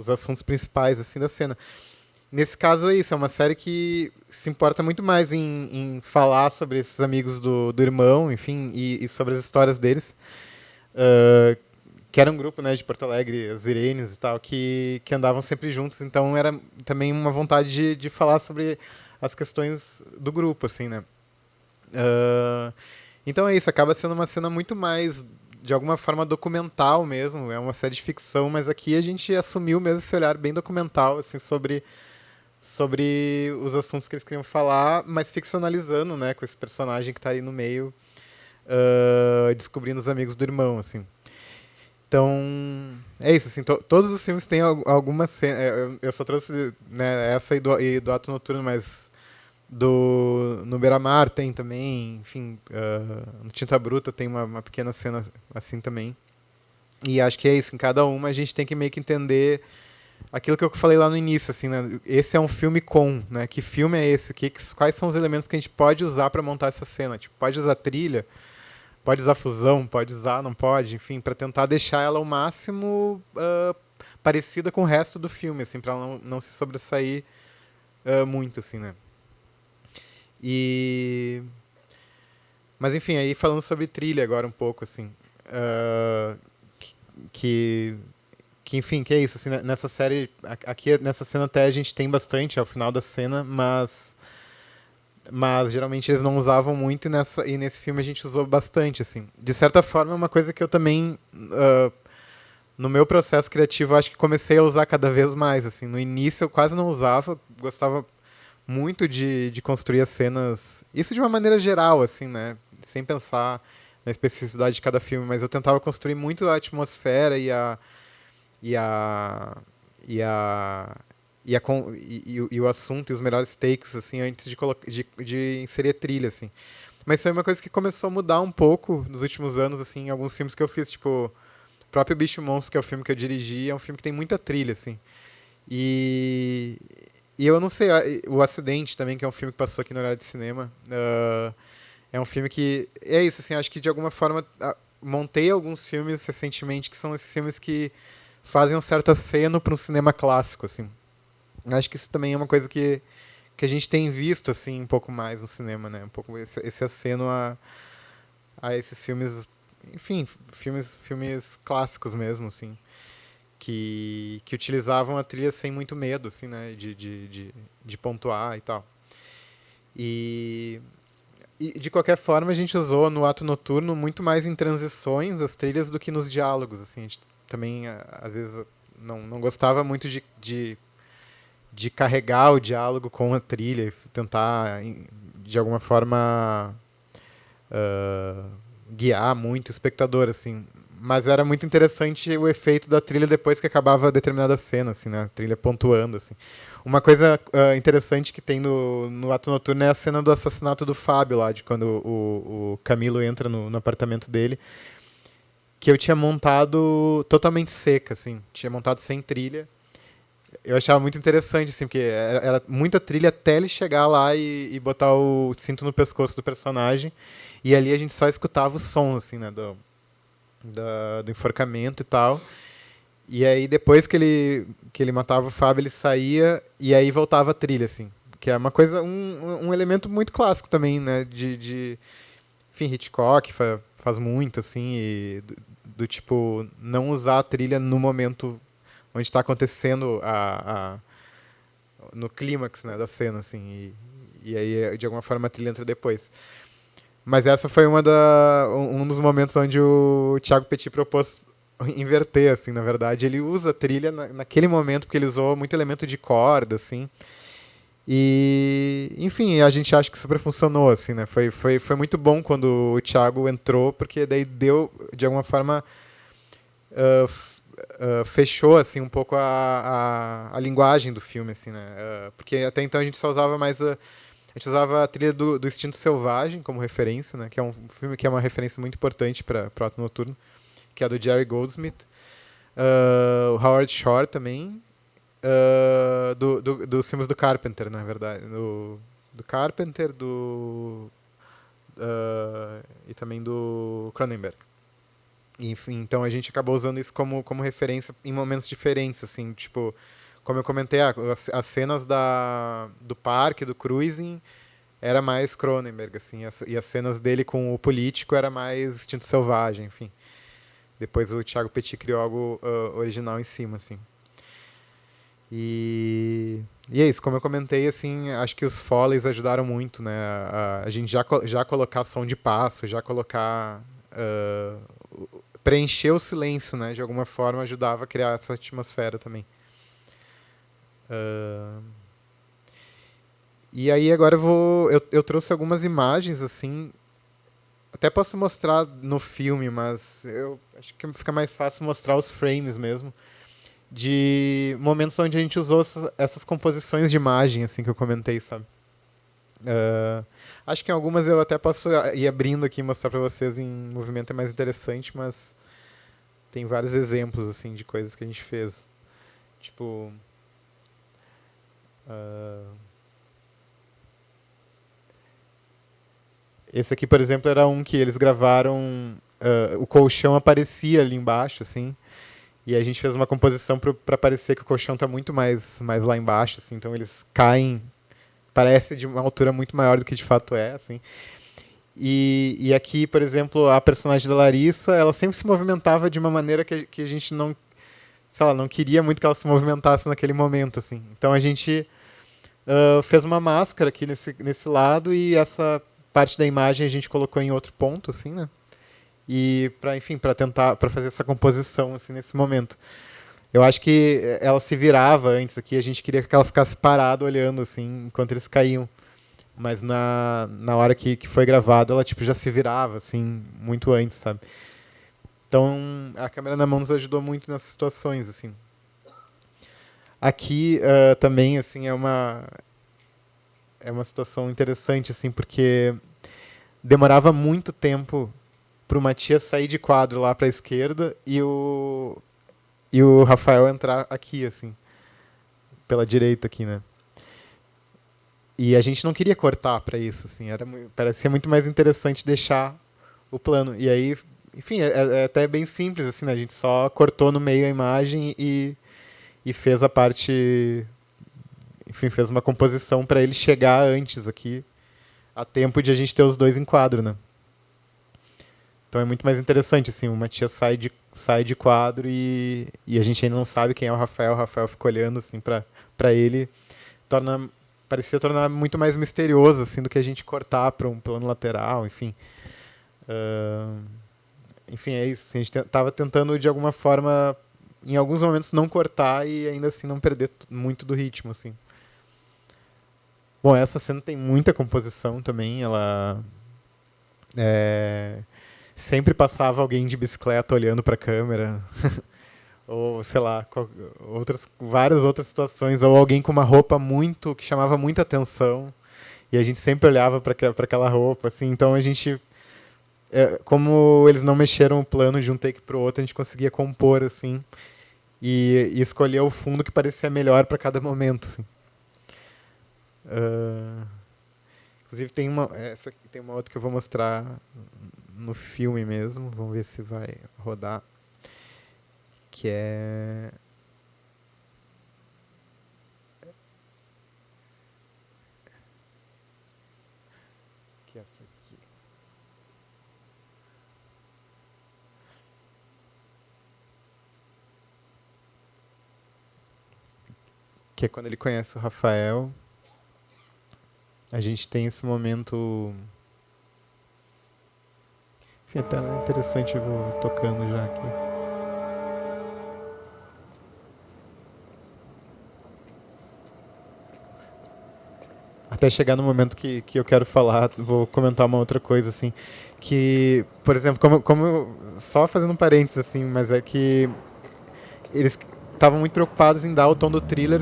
assuntos principais, assim, da cena. Nesse caso é isso, é uma série que se importa muito mais em falar sobre esses amigos do irmão, enfim, e sobre as histórias deles, que era um grupo, né, de Porto Alegre, as Irenes e tal, que andavam sempre juntos, então era também uma vontade de falar sobre as questões do grupo, assim, né. Então é isso, acaba sendo uma cena muito mais, de alguma forma, documental mesmo, é uma série de ficção, mas aqui a gente assumiu mesmo esse olhar bem documental, assim, sobre os assuntos que eles queriam falar, mas ficcionalizando, né, com esse personagem que está aí no meio, descobrindo os amigos do irmão, assim. Então, é isso, assim, todos os filmes têm alguma cena, eu só trouxe, né, essa e do Ato Noturno, mas no Beira-Mar tem também, enfim, no Tinta Bruta tem uma pequena cena assim também. E acho que é isso, em cada uma a gente tem que meio que entender aquilo que eu falei lá no início, assim, né? Esse é um filme né? Que filme é esse? Quais são os elementos que a gente pode usar para montar essa cena? Tipo, pode usar trilha, pode usar fusão, pode usar, não pode, enfim, para tentar deixar ela o máximo parecida com o resto do filme, assim, para ela não se sobressair muito, assim, né? Mas enfim, aí falando sobre trilha agora um pouco, assim, enfim, que é isso, assim, nessa série, aqui nessa cena até a gente tem bastante ao final da cena, mas geralmente eles não usavam muito e nesse filme a gente usou bastante, assim. De certa forma é uma coisa que eu também, no meu processo criativo, acho que comecei a usar cada vez mais, assim. No início eu quase não usava, gostava muito de construir as cenas, isso de uma maneira geral, assim, né, sem pensar na especificidade de cada filme, mas eu tentava construir muito a atmosfera e o assunto e os melhores takes, assim, antes de inserir a trilha, assim. Mas isso é uma coisa que começou a mudar um pouco nos últimos anos, assim, em alguns filmes que eu fiz, tipo, o próprio Bicho Monstro, que é o filme que eu dirigi, é um filme que tem muita trilha, assim. E eu não sei, o Acidente também, que é um filme que passou aqui no horário de cinema, é um filme que, é isso, assim, acho que de alguma forma montei alguns filmes recentemente que são esses filmes que fazem um certo aceno para um cinema clássico, assim. Acho que isso também é uma coisa que a gente tem visto, assim, um pouco mais no cinema, né? Um pouco esse aceno a esses filmes, enfim, filmes clássicos mesmo, assim, que utilizavam a trilha sem muito medo, assim, né? De pontuar e tal. E de qualquer forma, a gente usou no Ato Noturno muito mais em transições as trilhas do que nos diálogos, assim. A gente também, às vezes, não gostava muito de carregar o diálogo com a trilha e tentar, de alguma forma, guiar muito o espectador, assim. Mas era muito interessante o efeito da trilha depois que acabava determinada cena, assim, né? A trilha pontuando, assim. Uma coisa interessante que tem no Ato Noturno é a cena do assassinato do Fábio, lá, de quando o Camilo entra no apartamento dele, que eu tinha montado totalmente seca, assim. Tinha montado sem trilha. Eu achava muito interessante, assim, porque era muita trilha até ele chegar lá e botar o cinto no pescoço do personagem. E ali a gente só escutava o som, assim, né, do enforcamento e tal. E aí, depois que ele matava o Fábio, ele saía e aí voltava a trilha, assim. Que é uma coisa, um elemento muito clássico também, né, enfim, Hitchcock faz muito, assim, e do tipo, não usar a trilha no momento onde está acontecendo no clímax, né, da cena, assim, e aí, de alguma forma, a trilha entra depois. Mas essa foi um dos momentos onde o Thiago Petit propôs inverter, assim, na verdade. Ele usa a trilha naquele momento, porque ele usou muito elemento de corda, assim. E, enfim, a gente acha que super funcionou, assim, né? Foi muito bom quando o Thiago entrou, porque daí deu, de alguma forma, fechou, assim, um pouco a linguagem do filme, assim, né? Porque até então a gente só usava mais a gente usava a trilha do Instinto Selvagem como referência, né? Que é um filme que é uma referência muito importante para o Ato Noturno, que é do Jerry Goldsmith. O Howard Shore também. Dos filmes do Carpenter, na verdade. Do Carpenter, e também do Cronenberg. Enfim, então a gente acabou usando isso como referência em momentos diferentes, assim, tipo, como eu comentei, as cenas do parque, do cruising, era mais Cronenberg, assim, e as cenas dele com o político era mais Instinto Selvagem, enfim. Depois o Thiago Petit criou algo original em cima, assim. E é isso, como eu comentei, assim, acho que os Foleys ajudaram muito, né? A gente já colocar som de passo, já colocar... preencher o silêncio, né? De alguma forma ajudava a criar essa atmosfera também. E aí agora eu trouxe algumas imagens, assim, até posso mostrar no filme, mas eu acho que fica mais fácil mostrar os frames mesmo, de momentos onde a gente usou essas composições de imagem, assim, que eu comentei, sabe? Acho que em algumas eu até posso ir abrindo aqui e mostrar para vocês em movimento, é mais interessante, mas tem vários exemplos, assim, de coisas que a gente fez. Tipo... esse aqui, por exemplo, era um que eles gravaram... o colchão aparecia ali embaixo, assim. E a gente fez uma composição para parecer que o colchão está muito mais lá embaixo, assim. Então eles caem... Parece de uma altura muito maior do que de fato é, assim. E aqui, por exemplo, a personagem da Larissa, ela sempre se movimentava de uma maneira que a gente não... Sei lá, não queria muito que ela se movimentasse naquele momento, assim. Então a gente fez uma máscara aqui nesse lado e essa parte da imagem a gente colocou em outro ponto, assim, né? E para fazer essa composição, assim, nesse momento. Eu acho que ela se virava antes aqui, a gente queria que ela ficasse parada olhando, assim, enquanto eles caíam. Mas na hora que foi gravado, ela tipo já se virava, assim, muito antes, sabe? Então, a câmera na mão nos ajudou muito nessas situações, assim. Aqui também, assim, é uma situação interessante, assim, porque demorava muito tempo para o Matias sair de quadro lá para a esquerda e o Rafael entrar aqui, assim, pela direita aqui, né? E a gente não queria cortar para isso, assim, parecia muito mais interessante deixar o plano. E aí, enfim, é até bem simples, assim, né? A gente só cortou no meio a imagem e fez a parte... Enfim, fez uma composição para ele chegar antes aqui, a tempo de a gente ter os dois em quadro, né? Então é muito mais interessante, assim, o Matias sai de quadro e a gente ainda não sabe quem é o Rafael fica olhando, assim, para ele, parecia tornar muito mais misterioso, assim, do que a gente cortar para um plano lateral, enfim. Enfim, é isso, assim, a gente estava tentando, de alguma forma, em alguns momentos não cortar e ainda assim não perder muito do ritmo, assim. Bom, essa cena tem muita composição também, ela... sempre passava alguém de bicicleta olhando para a câmera, ou sei lá, várias outras situações, ou alguém com uma roupa que chamava muita atenção, e a gente sempre olhava para aquela roupa, assim. Então a gente, como eles não mexeram o plano de um take para o outro, a gente conseguia compor, assim, e escolher o fundo que parecia melhor para cada momento, assim. Inclusive essa aqui tem uma outra que eu vou mostrar no filme mesmo, vamos ver se vai rodar, que é essa aqui. Que é quando ele conhece o Rafael. A gente tem esse momento... Enfim, até é interessante, eu vou tocando já aqui. Até chegar no momento que eu quero falar, vou comentar uma outra coisa, assim, que, por exemplo, só fazendo um parênteses, assim, mas é que eles estavam muito preocupados em dar o tom do thriller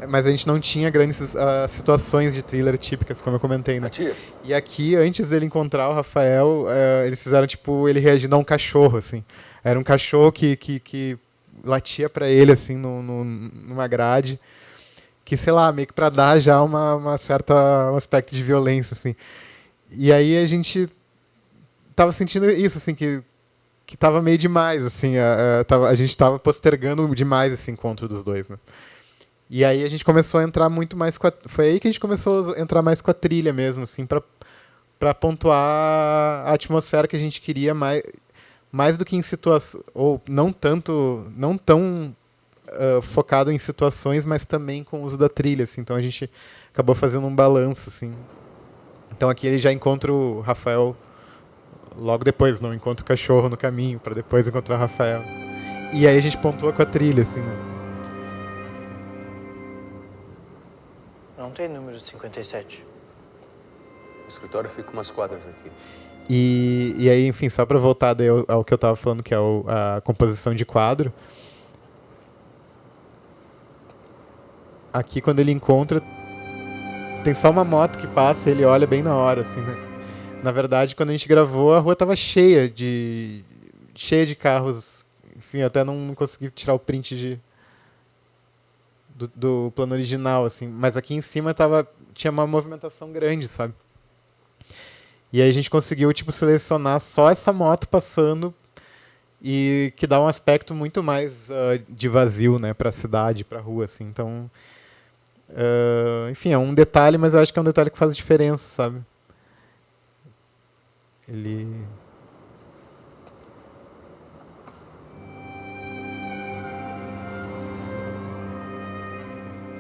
mas a gente não tinha grandes situações de thriller típicas, como eu comentei, né? E aqui, antes dele encontrar o Rafael, eles fizeram, tipo, ele reagindo a um cachorro, assim. Era um cachorro que latia pra ele, assim, numa grade, que, sei lá, meio que pra dar já um aspecto de violência, assim. E aí a gente tava sentindo isso, assim, que tava meio demais, assim, a gente tava postergando demais esse encontro dos dois, né? E aí a gente começou a entrar muito mais foi aí que a gente começou a entrar mais com a trilha mesmo, assim, para pontuar a atmosfera que a gente queria mais do que em situações, ou não tão focado em situações, mas também com o uso da trilha, assim. Então a gente acabou fazendo um balanço, assim. Então aqui ele já encontra o Rafael logo depois, não encontra o cachorro no caminho, para depois encontrar o Rafael. E aí a gente pontua com a trilha, assim, né? Não tem número 57. O escritório fica umas quadras aqui. E aí, enfim, só para voltar daí ao que eu estava falando, que é a composição de quadro. Aqui, quando ele encontra, tem só uma moto que passa e ele olha bem na hora, assim, né? Na verdade, quando a gente gravou, a rua estava cheia de carros. Enfim, até não consegui tirar o print do plano original, assim. Mas aqui em cima tinha uma movimentação grande, sabe? E aí a gente conseguiu, tipo, selecionar só essa moto passando e que dá um aspecto muito mais de vazio, né, pra cidade, pra rua, assim. Então, enfim, é um detalhe, mas eu acho que é um detalhe que faz diferença, sabe? Ele...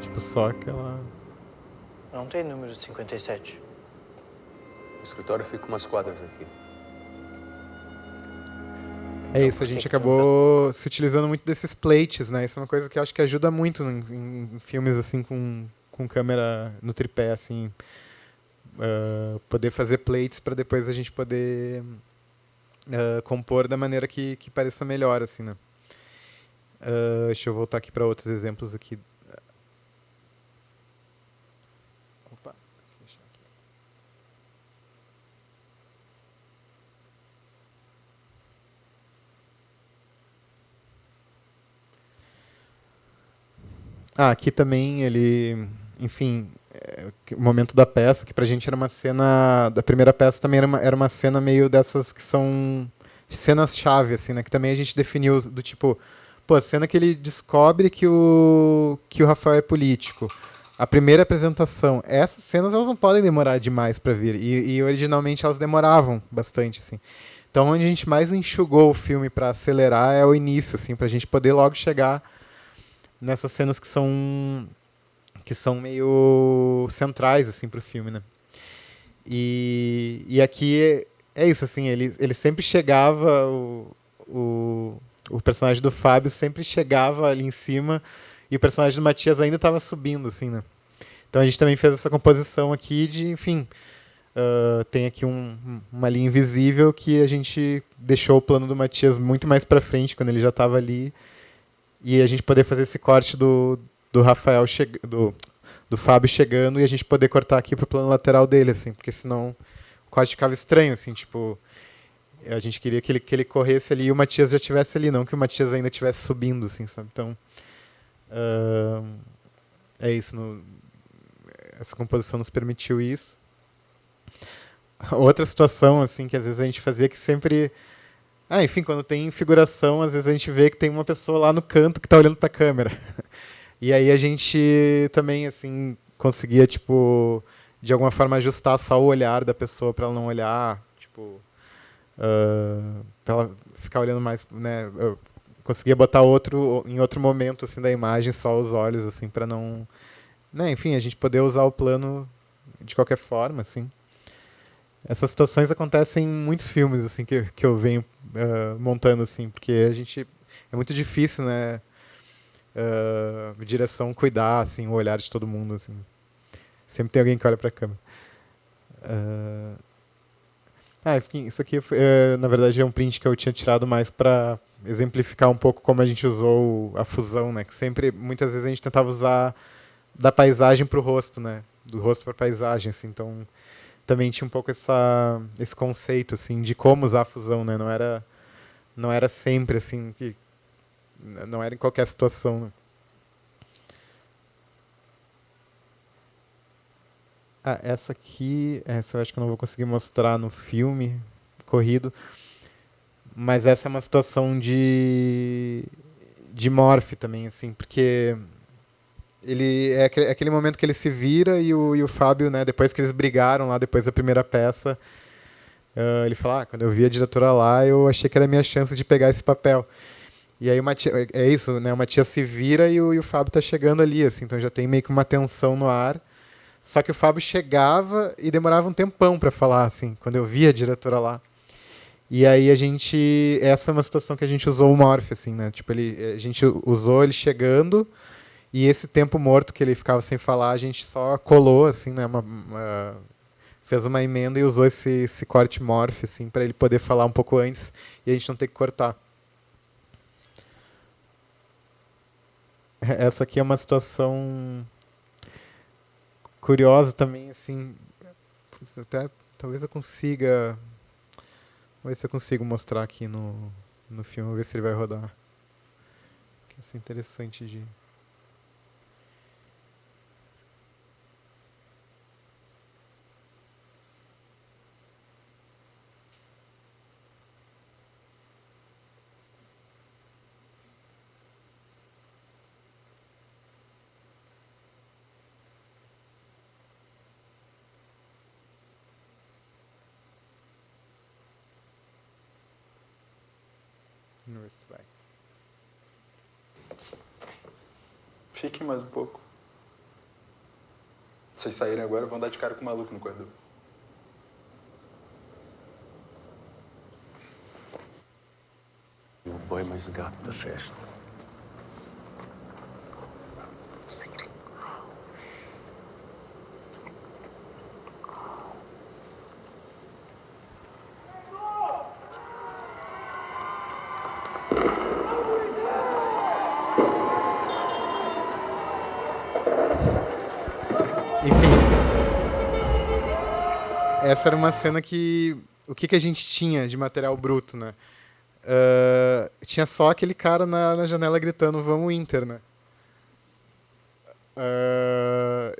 Tipo, só aquela... Não tem número 57. O escritório fica umas quadras aqui. É isso, a gente acabou se utilizando muito desses plates, né? Isso é uma coisa que eu acho que ajuda muito em filmes assim com câmera no tripé, assim, poder fazer plates para depois a gente poder compor da maneira que pareça melhor, assim, né? Deixa eu voltar aqui para outros exemplos aqui. Opa. Aqui também ele, enfim, o momento da peça, que pra gente era uma cena, da primeira peça também era uma cena meio dessas que são cenas-chave, assim, né, que também a gente definiu do tipo, pô, a cena que ele descobre que o Rafael é político, a primeira apresentação, essas cenas elas não podem demorar demais pra vir, e originalmente elas demoravam bastante, assim. Então onde a gente mais enxugou o filme pra acelerar é o início, assim, pra gente poder logo chegar nessas cenas que são meio centrais assim pro filme, né? E aqui é isso, assim, ele sempre chegava, o personagem do Fábio sempre chegava ali em cima e o personagem do Matias ainda estava subindo, assim, né? Então a gente também fez essa composição aqui de, enfim, tem aqui uma linha invisível que a gente deixou o plano do Matias muito mais para frente quando ele já estava ali. E a gente poder fazer esse corte do Rafael do Fábio chegando e a gente poder cortar aqui pro plano lateral dele, assim, porque senão o corte ficava estranho, assim, tipo, a gente queria que ele corresse ali e o Matias já estivesse ali, não que o Matias ainda estivesse subindo, assim, sabe? Então, é isso, essa composição nos permitiu isso. Outra situação, assim, que às vezes a gente fazia que sempre... enfim, quando tem figuração, às vezes a gente vê que tem uma pessoa lá no canto que está olhando para a câmera. E aí a gente também, assim, conseguia, tipo, de alguma forma ajustar só o olhar da pessoa para ela não olhar, tipo, para ela ficar olhando mais, né? Eu conseguia botar em outro momento, assim, da imagem, só os olhos, assim, para não... Né, enfim, a gente poder usar o plano de qualquer forma, assim. Essas situações acontecem em muitos filmes, assim, que eu venho montando, assim, porque a gente... É muito difícil, né, direção cuidar, assim, o olhar de todo mundo, assim. Sempre tem alguém que olha pra câmera. Enfim, isso aqui, na verdade, é um print que eu tinha tirado mais para exemplificar um pouco como a gente usou a fusão, né, que sempre, muitas vezes a gente tentava usar da paisagem pro rosto, né, do rosto pra paisagem, assim, então... Também tinha um pouco esse conceito, assim, de como usar a fusão, né? Não era sempre, assim, não era em qualquer situação, né? Essa aqui, eu acho que eu não vou conseguir mostrar no filme corrido, mas essa é uma situação de morph também, assim, porque... Ele é aquele momento que ele se vira e o Fábio, né, depois que eles brigaram lá, depois da primeira peça, ele fala, quando eu vi a diretora lá, eu achei que era a minha chance de pegar esse papel. E aí é isso, né, o Matias se vira e o Fábio tá chegando ali, assim, então já tem meio que uma tensão no ar. Só que o Fábio chegava e demorava um tempão para falar, assim, quando eu vi a diretora lá. E aí essa foi uma situação que a gente usou o morph, assim, né, tipo, a gente usou ele chegando. E esse tempo morto que ele ficava sem falar, a gente só colou, assim, né, fez uma emenda e usou esse corte morph, assim, para ele poder falar um pouco antes e a gente não ter que cortar. Essa aqui é uma situação curiosa também, assim, até talvez eu consiga, vou ver se eu consigo mostrar aqui no filme, vou ver se ele vai rodar. Isso é interessante de... Vamos ver se vai. Fiquem mais um pouco. Se vocês saírem agora, vão dar de cara com o maluco no corredor. O boi mais gato da festa. Enfim, essa era uma cena que... O que a gente tinha de material bruto, né? Tinha só aquele cara na janela gritando, vamos Inter, né?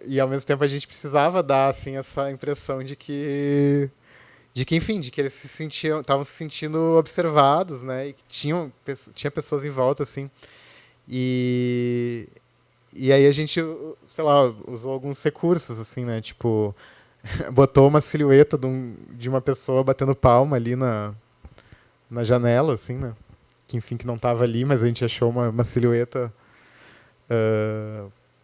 E ao mesmo tempo a gente precisava dar, assim, essa impressão de que eles estavam se sentindo observados, né? E que tinha pessoas em volta, assim. E aí a gente, sei lá, usou alguns recursos, assim, né? Tipo, botou uma silhueta de uma pessoa batendo palma ali na janela, assim, né? Que, enfim, que não estava ali, mas a gente achou uma silhueta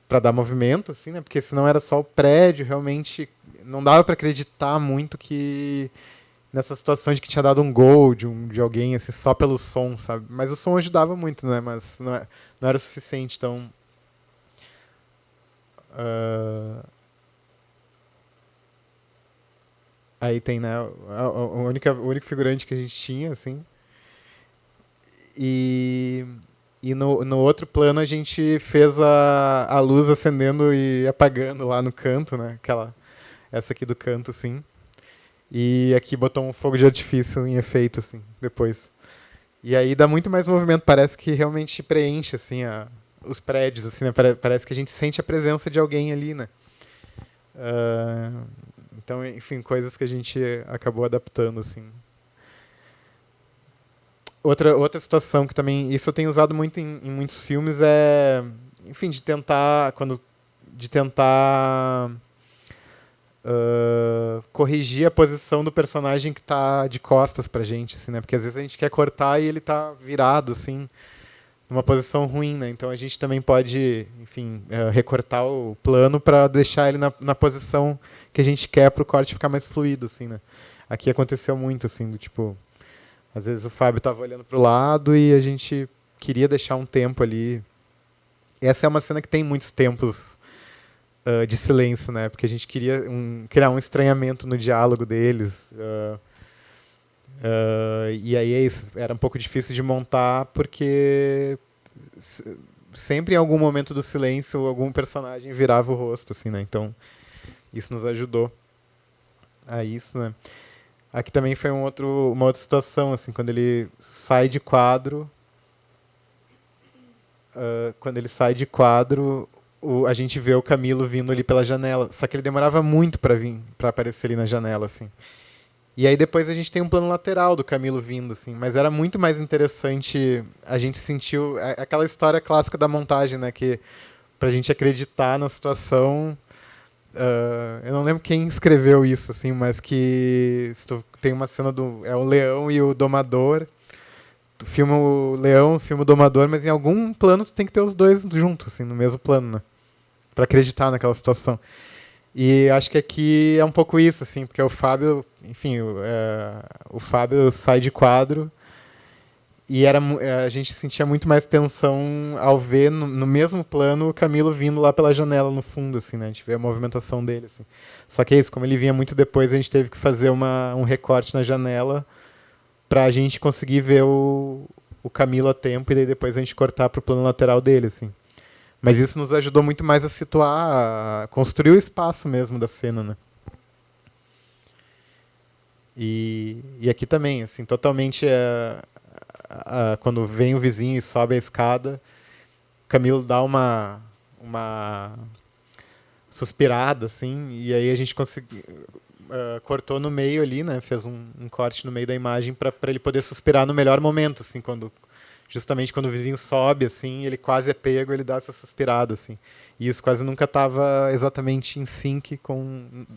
para dar movimento, assim, né? Porque senão era só o prédio, realmente não dava para acreditar muito que nessa situação de que tinha dado um gol de alguém, assim, só pelo som, sabe? Mas o som ajudava muito, né? Mas não era o suficiente, então... Aí tem, né, o único figurante que a gente tinha, assim. E no outro plano a gente fez a luz acendendo e apagando lá no canto, né? Essa aqui do canto, assim. E aqui botou um fogo de artifício em efeito, assim, depois. E aí dá muito mais movimento, parece que realmente preenche, assim, os prédios, assim, né? Parece que a gente sente a presença de alguém ali, né? Então, enfim, coisas que a gente acabou adaptando, assim. Outra situação que também... Isso eu tenho usado muito em muitos filmes é... Enfim, de tentar corrigir a posição do personagem que está de costas pra gente, assim, né? Porque às vezes a gente quer cortar e ele tá virado, assim, numa posição ruim, né? Então a gente também pode, enfim, recortar o plano para deixar ele na posição que a gente quer para o corte ficar mais fluido, assim, né? Aqui aconteceu muito, assim, do tipo... Às vezes o Fábio estava olhando para o lado e a gente queria deixar um tempo ali. Essa é uma cena que tem muitos tempos de silêncio, né? Porque a gente queria criar um estranhamento no diálogo deles. E aí é isso. Era um pouco difícil de montar porque sempre em algum momento do silêncio algum personagem virava o rosto, assim, né? Então isso nos ajudou a isso, né? Aqui também foi uma outra situação, assim, quando ele sai de quadro. A gente vê o Camilo vindo ali pela janela. Só que ele demorava muito para aparecer ali na janela, assim. E aí depois a gente tem um plano lateral do Camilo vindo, assim. Mas era muito mais interessante, a gente sentiu aquela história clássica da montagem, né? Que pra gente acreditar na situação... eu não lembro quem escreveu isso, assim, mas que tem uma cena é o leão e o domador. Tu filma o leão, filma o domador, mas em algum plano tu tem que ter os dois juntos, assim, no mesmo plano, né? Pra acreditar naquela situação. E acho que aqui é um pouco isso, assim, porque o Fábio, enfim, o Fábio sai de quadro e a gente sentia muito mais tensão ao ver no mesmo plano o Camilo vindo lá pela janela no fundo, assim, né? A gente vê a movimentação dele, assim. Só que é isso, como ele vinha muito depois, a gente teve que fazer um recorte na janela pra gente conseguir ver o Camilo a tempo e daí depois a gente cortar pro plano lateral dele, assim. Mas isso nos ajudou muito mais a situar, a construir o espaço mesmo da cena, né? E aqui também, assim, totalmente... quando vem o vizinho e sobe a escada, o Camilo dá uma suspirada, assim, e aí a gente cortou no meio ali, né? Fez um corte no meio da imagem para ele poder suspirar no melhor momento, assim, justamente quando o vizinho sobe, assim, ele quase é pego, ele dá essa suspirada, assim. E isso quase nunca estava exatamente em sync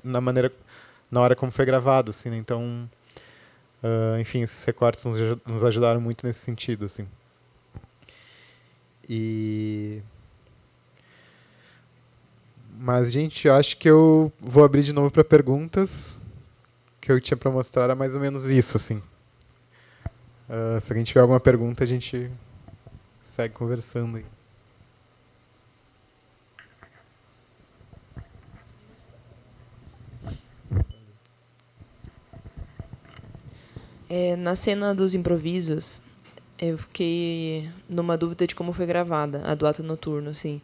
na hora como foi gravado, assim, né? Então, Enfim, esses recortes nos ajudaram muito nesse sentido, assim. Mas, gente, eu acho que eu vou abrir de novo para perguntas. O que eu tinha para mostrar era mais ou menos isso, assim. Se alguém tiver alguma pergunta, a gente segue conversando aí. Na cena dos improvisos, eu fiquei numa dúvida de como foi gravada, a do ato noturno, assim.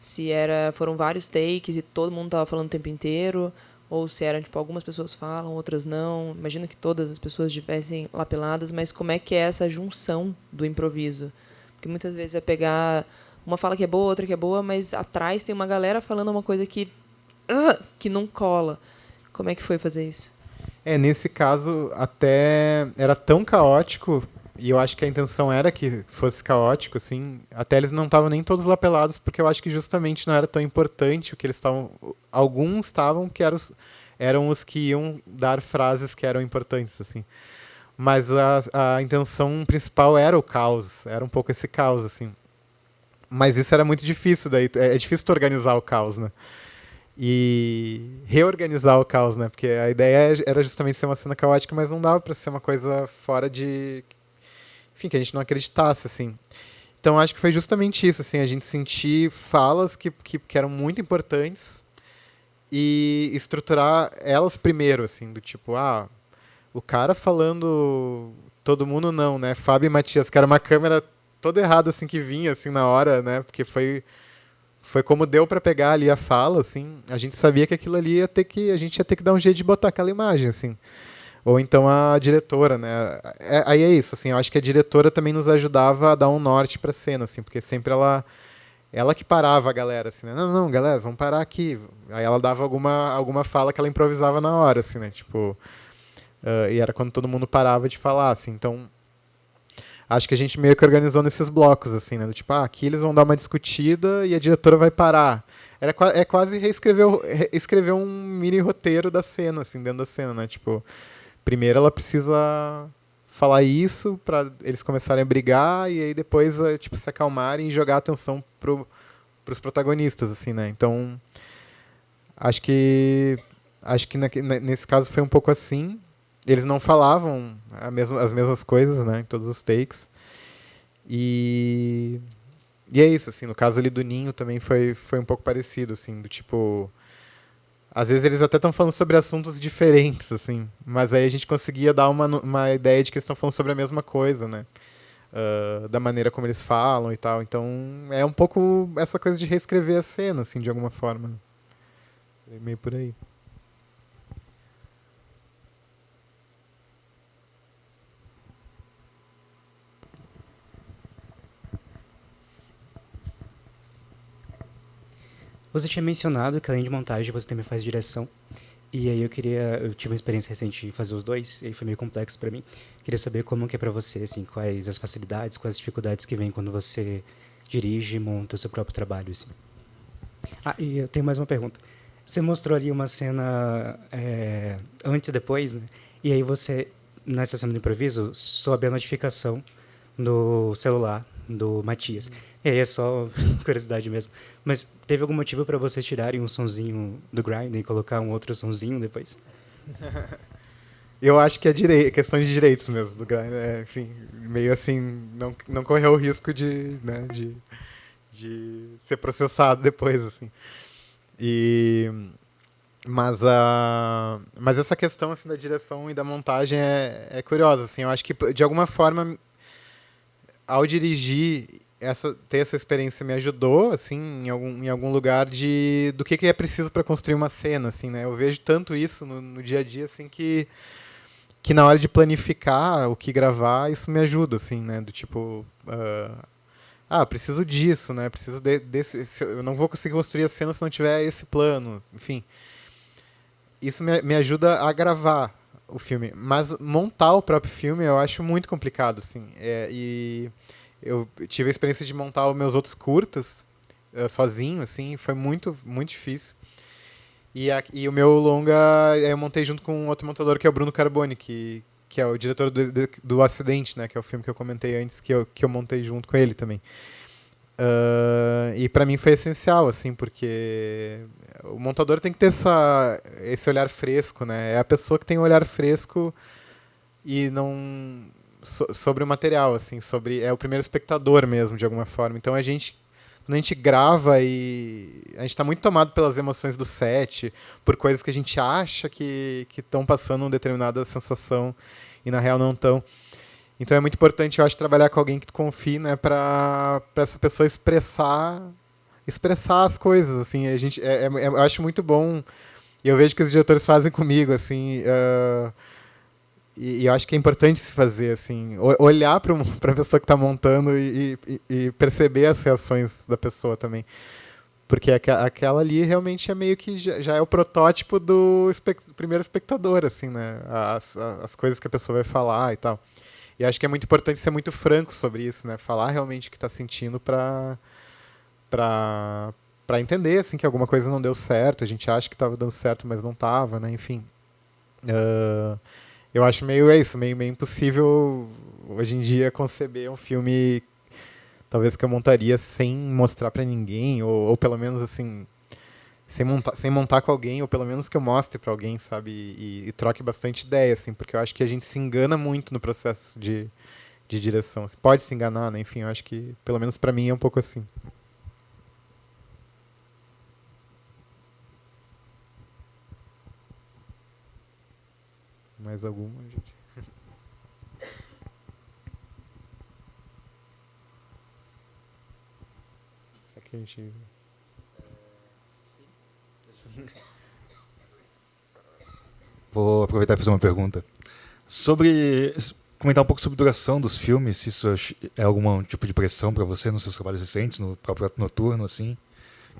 Se foram vários takes e todo mundo tava falando o tempo inteiro, ou se eram, tipo, algumas pessoas falam, outras não. Imagino que todas as pessoas estivessem lapeladas, mas como é que é essa junção do improviso? Porque muitas vezes vai pegar uma fala que é boa, outra que é boa, mas atrás tem uma galera falando uma coisa que não cola. Como é que foi fazer isso? Nesse caso, até era tão caótico, e eu acho que a intenção era que fosse caótico, assim, até eles não estavam nem todos lapelados, porque eu acho que justamente não era tão importante o que eles estavam... Alguns estavam que eram os que iam dar frases que eram importantes, assim. Mas a intenção principal era o caos, era um pouco esse caos, assim. Mas isso era muito difícil, daí é difícil tu organizar o caos, né? E reorganizar o caos, né? Porque a ideia era justamente ser uma cena caótica, mas não dava para ser uma coisa fora de... Enfim, que a gente não acreditasse, assim. Então, acho que foi justamente isso, assim, a gente sentir falas que eram muito importantes e estruturar elas primeiro, assim, do tipo, o cara falando todo mundo não, né? Fábio e Matias, que era uma câmera toda errada, assim, que vinha, assim, na hora, né? Porque foi como deu para pegar ali a fala, assim, a gente sabia que aquilo ali a gente ia ter que dar um jeito de botar aquela imagem, assim. Ou então a diretora, né? Aí é isso, assim, eu acho que a diretora também nos ajudava a dar um norte pra cena, assim, porque sempre ela que parava a galera, assim, né? Não, galera, vamos parar aqui. Aí ela dava alguma fala que ela improvisava na hora, assim, né? Tipo, e era quando todo mundo parava de falar, assim, então... Acho que a gente meio que organizou nesses blocos, assim, né? Do tipo, aqui eles vão dar uma discutida e a diretora vai parar. É quase escrever um mini roteiro da cena, assim, dentro da cena, né? Tipo, primeiro ela precisa falar isso pra eles começarem a brigar e aí depois, tipo, se acalmarem e jogar a atenção pros protagonistas, assim, né? Então, acho que nesse caso foi um pouco assim. Eles não falavam as mesmas coisas, né, em todos os takes. E é isso, assim, no caso ali do Ninho também foi um pouco parecido, assim, do tipo... Às vezes eles até estão falando sobre assuntos diferentes, assim, mas aí a gente conseguia dar uma ideia de que eles estão falando sobre a mesma coisa, né, da maneira como eles falam e tal. Então é um pouco essa coisa de reescrever a cena, assim, de alguma forma. É meio por aí. Você tinha mencionado que além de montagem você também faz direção. E aí eu tive uma experiência recente de fazer os dois, e aí foi meio complexo para mim. Queria saber como que é para você, assim, quais as facilidades, quais as dificuldades que vem quando você dirige e monta o seu próprio trabalho, assim. E eu tenho mais uma pergunta. Você mostrou ali uma cena antes e depois, né? E aí você, nessa cena do improviso, sobe a notificação no celular do Matias. E aí é só curiosidade mesmo. Mas teve algum motivo para vocês tirarem um sonzinho do grind e colocar um outro sonzinho depois? Eu acho que é questão de direitos mesmo do grind. Enfim, meio assim, não correu o risco de ser processado depois, assim. Mas essa questão assim, da direção e da montagem é curiosa. Assim, eu acho que, de alguma forma, ao dirigir, ter essa experiência me ajudou, assim, em algum lugar do que é preciso para construir uma cena, assim, né? Eu vejo tanto isso no dia a dia, assim, que na hora de planificar o que gravar, isso me ajuda, assim, né? Do tipo, preciso disso, né? Preciso desse... Eu não vou conseguir construir a cena se não tiver esse plano, enfim. Isso me ajuda a gravar o filme, mas montar o próprio filme eu acho muito complicado, assim, e eu tive a experiência de montar os meus outros curtas sozinho, assim, foi muito, muito difícil. E o meu longa eu montei junto com outro montador que é o Bruno Carboni, que que é o diretor do Acidente, né? Que é o filme que eu comentei antes, que eu montei junto com ele também. E para mim foi essencial, assim, porque o montador tem que ter esse olhar fresco, né? É a pessoa que tem um olhar fresco e não sobre o material, assim, é o primeiro espectador mesmo, de alguma forma. Então quando a gente grava e a gente está muito tomado pelas emoções do set, por coisas que a gente acha que estão passando uma determinada sensação e na real não estão. Então é muito importante, eu acho, trabalhar com alguém que tu confie, né, para essa pessoa expressar as coisas, assim. Eu acho muito bom, e eu vejo que os diretores fazem comigo, assim, e eu acho que é importante se fazer, assim, olhar para a pessoa que está montando e perceber as reações da pessoa também. Porque aquela ali realmente é meio que já é o protótipo do primeiro espectador, assim, né? As coisas que a pessoa vai falar e tal. E acho que é muito importante ser muito franco sobre isso, né? Falar realmente o que está sentindo para entender, assim, que alguma coisa não deu certo. A gente acha que estava dando certo, mas não estava, né? Enfim. Eu acho meio impossível hoje em dia conceber um filme talvez que eu montaria sem mostrar para ninguém, ou pelo menos assim, sem montar com alguém, ou pelo menos que eu mostre para alguém, sabe, e troque bastante ideia, assim, porque eu acho que a gente se engana muito no processo de direção. Você pode se enganar, né? Enfim, eu acho que pelo menos para mim é um pouco assim. Mais alguma, gente? Será que a gente... Vou aproveitar e fazer uma pergunta. Comentar um pouco sobre a duração dos filmes, se isso é algum tipo de pressão para você nos seus trabalhos recentes, no próprio Ato Noturno, assim.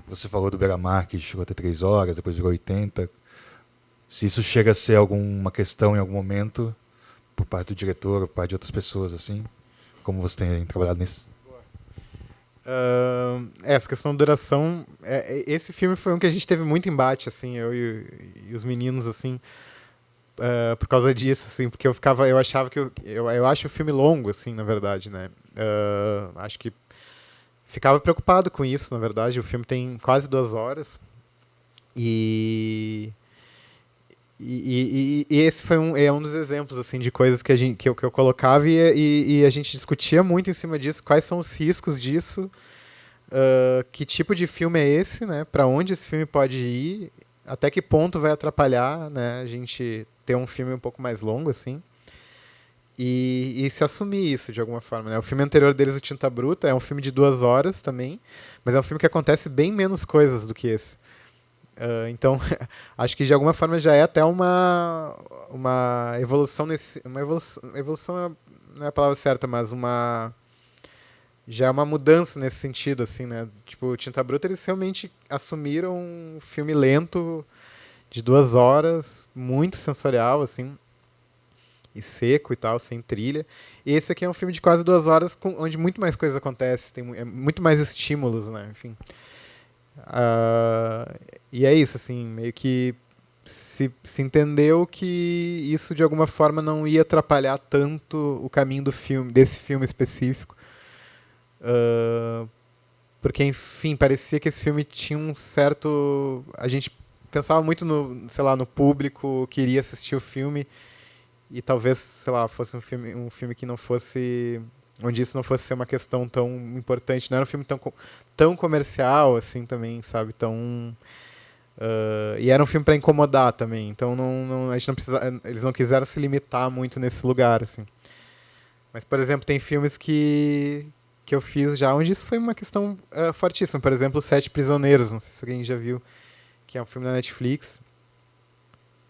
Você falou do Beira-Mar, que chegou até 3 horas, depois virou 80. Se isso chega a ser alguma questão em algum momento, por parte do diretor, ou por parte de outras pessoas, assim, como você tem trabalhado nisso? Essa questão da duração, esse filme foi um que a gente teve muito embate, assim, eu e os meninos, assim, por causa disso, assim, porque eu achava que eu acho o filme longo, assim, na verdade, né? Acho que ficava preocupado com isso, na verdade. O filme tem quase 2 horas e esse foi um dos exemplos, assim, de coisas que eu colocava e a gente discutia muito em cima disso, quais são os riscos disso, que tipo de filme é esse, né? Para onde esse filme pode ir, até que ponto vai atrapalhar, né? A gente ter um filme um pouco mais longo, assim, e se assumir isso de alguma forma, né? O filme anterior deles, o Tinta Bruta, é um filme de 2 horas também, mas é um filme que acontece bem menos coisas do que esse. Então, acho que de alguma forma já é até uma evolução evolução não é a palavra certa, mas já é uma mudança nesse sentido, assim, né? Tipo, o Tinta Bruta, eles realmente assumiram um filme lento de 2 horas, muito sensorial, assim, e seco e tal, sem trilha. E esse aqui é um filme de quase 2 horas, onde muito mais coisas acontecem, tem muito mais estímulos, né? Enfim. E é isso, assim, meio que se entendeu que isso de alguma forma não ia atrapalhar tanto o caminho desse filme específico, porque, enfim, parecia que esse filme tinha um certo... A gente pensava muito no público que iria assistir o filme, e talvez, sei lá, fosse um filme que não fosse... onde isso não fosse ser uma questão tão importante. Não era um filme tão comercial, assim, também, sabe? E era um filme para incomodar também. Então, a gente não precisa, eles não quiseram se limitar muito nesse lugar, assim. Mas, por exemplo, tem filmes que eu fiz já, onde isso foi uma questão fortíssima. Por exemplo, Os 7 Prisioneiros, não sei se alguém já viu, que é um filme da Netflix,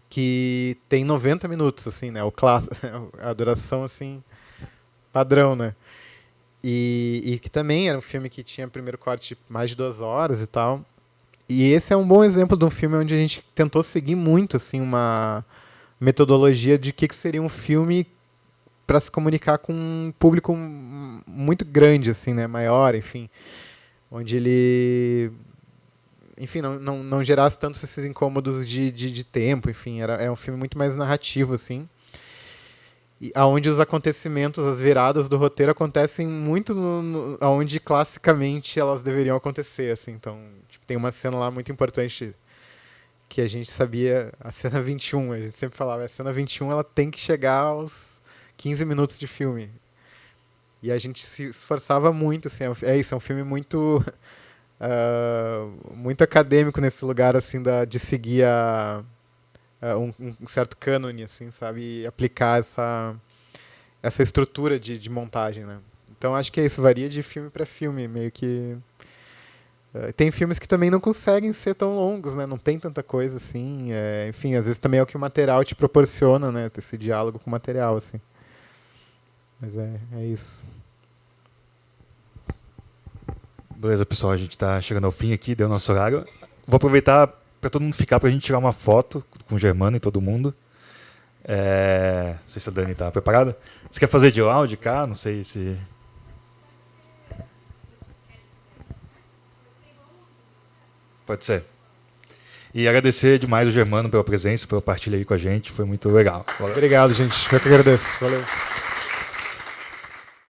que tem 90 minutos, assim, né? A duração, assim... padrão, né? E que também era um filme que tinha primeiro corte mais de 2 horas e tal. E esse é um bom exemplo de um filme onde a gente tentou seguir muito, assim, uma metodologia de que seria um filme para se comunicar com um público muito grande, assim, né? Maior, enfim. Onde ele... enfim, não gerasse tantos esses incômodos de tempo, enfim. É um filme muito mais narrativo, assim. aonde os acontecimentos, as viradas do roteiro acontecem muito aonde classicamente elas deveriam acontecer, assim. Então, tipo, tem uma cena lá muito importante que a gente sabia, a cena 21, a gente sempre falava, a cena 21 ela tem que chegar aos 15 minutos de filme. E a gente se esforçava muito, assim, é um filme muito muito acadêmico nesse lugar, assim, de seguir um certo cânone, assim, sabe, e aplicar essa estrutura de montagem, né. Então acho que isso varia de filme para filme, meio que... Tem filmes que também não conseguem ser tão longos, né? Não tem tanta coisa assim. Enfim, às vezes também é o que o material te proporciona, né? Esse diálogo com o material, assim. Mas é isso. Beleza, pessoal. A gente está chegando ao fim aqui, deu nosso horário. Vou aproveitar para todo mundo ficar, para a gente tirar uma foto com o Germano e todo mundo. Não sei se a Dani está preparada. Você quer fazer de lá ou de cá? Não sei se... Pode ser. E agradecer demais o Germano pela presença, pela partilha aí com a gente. Foi muito legal. Valeu. Obrigado, gente. Eu que agradeço. Valeu.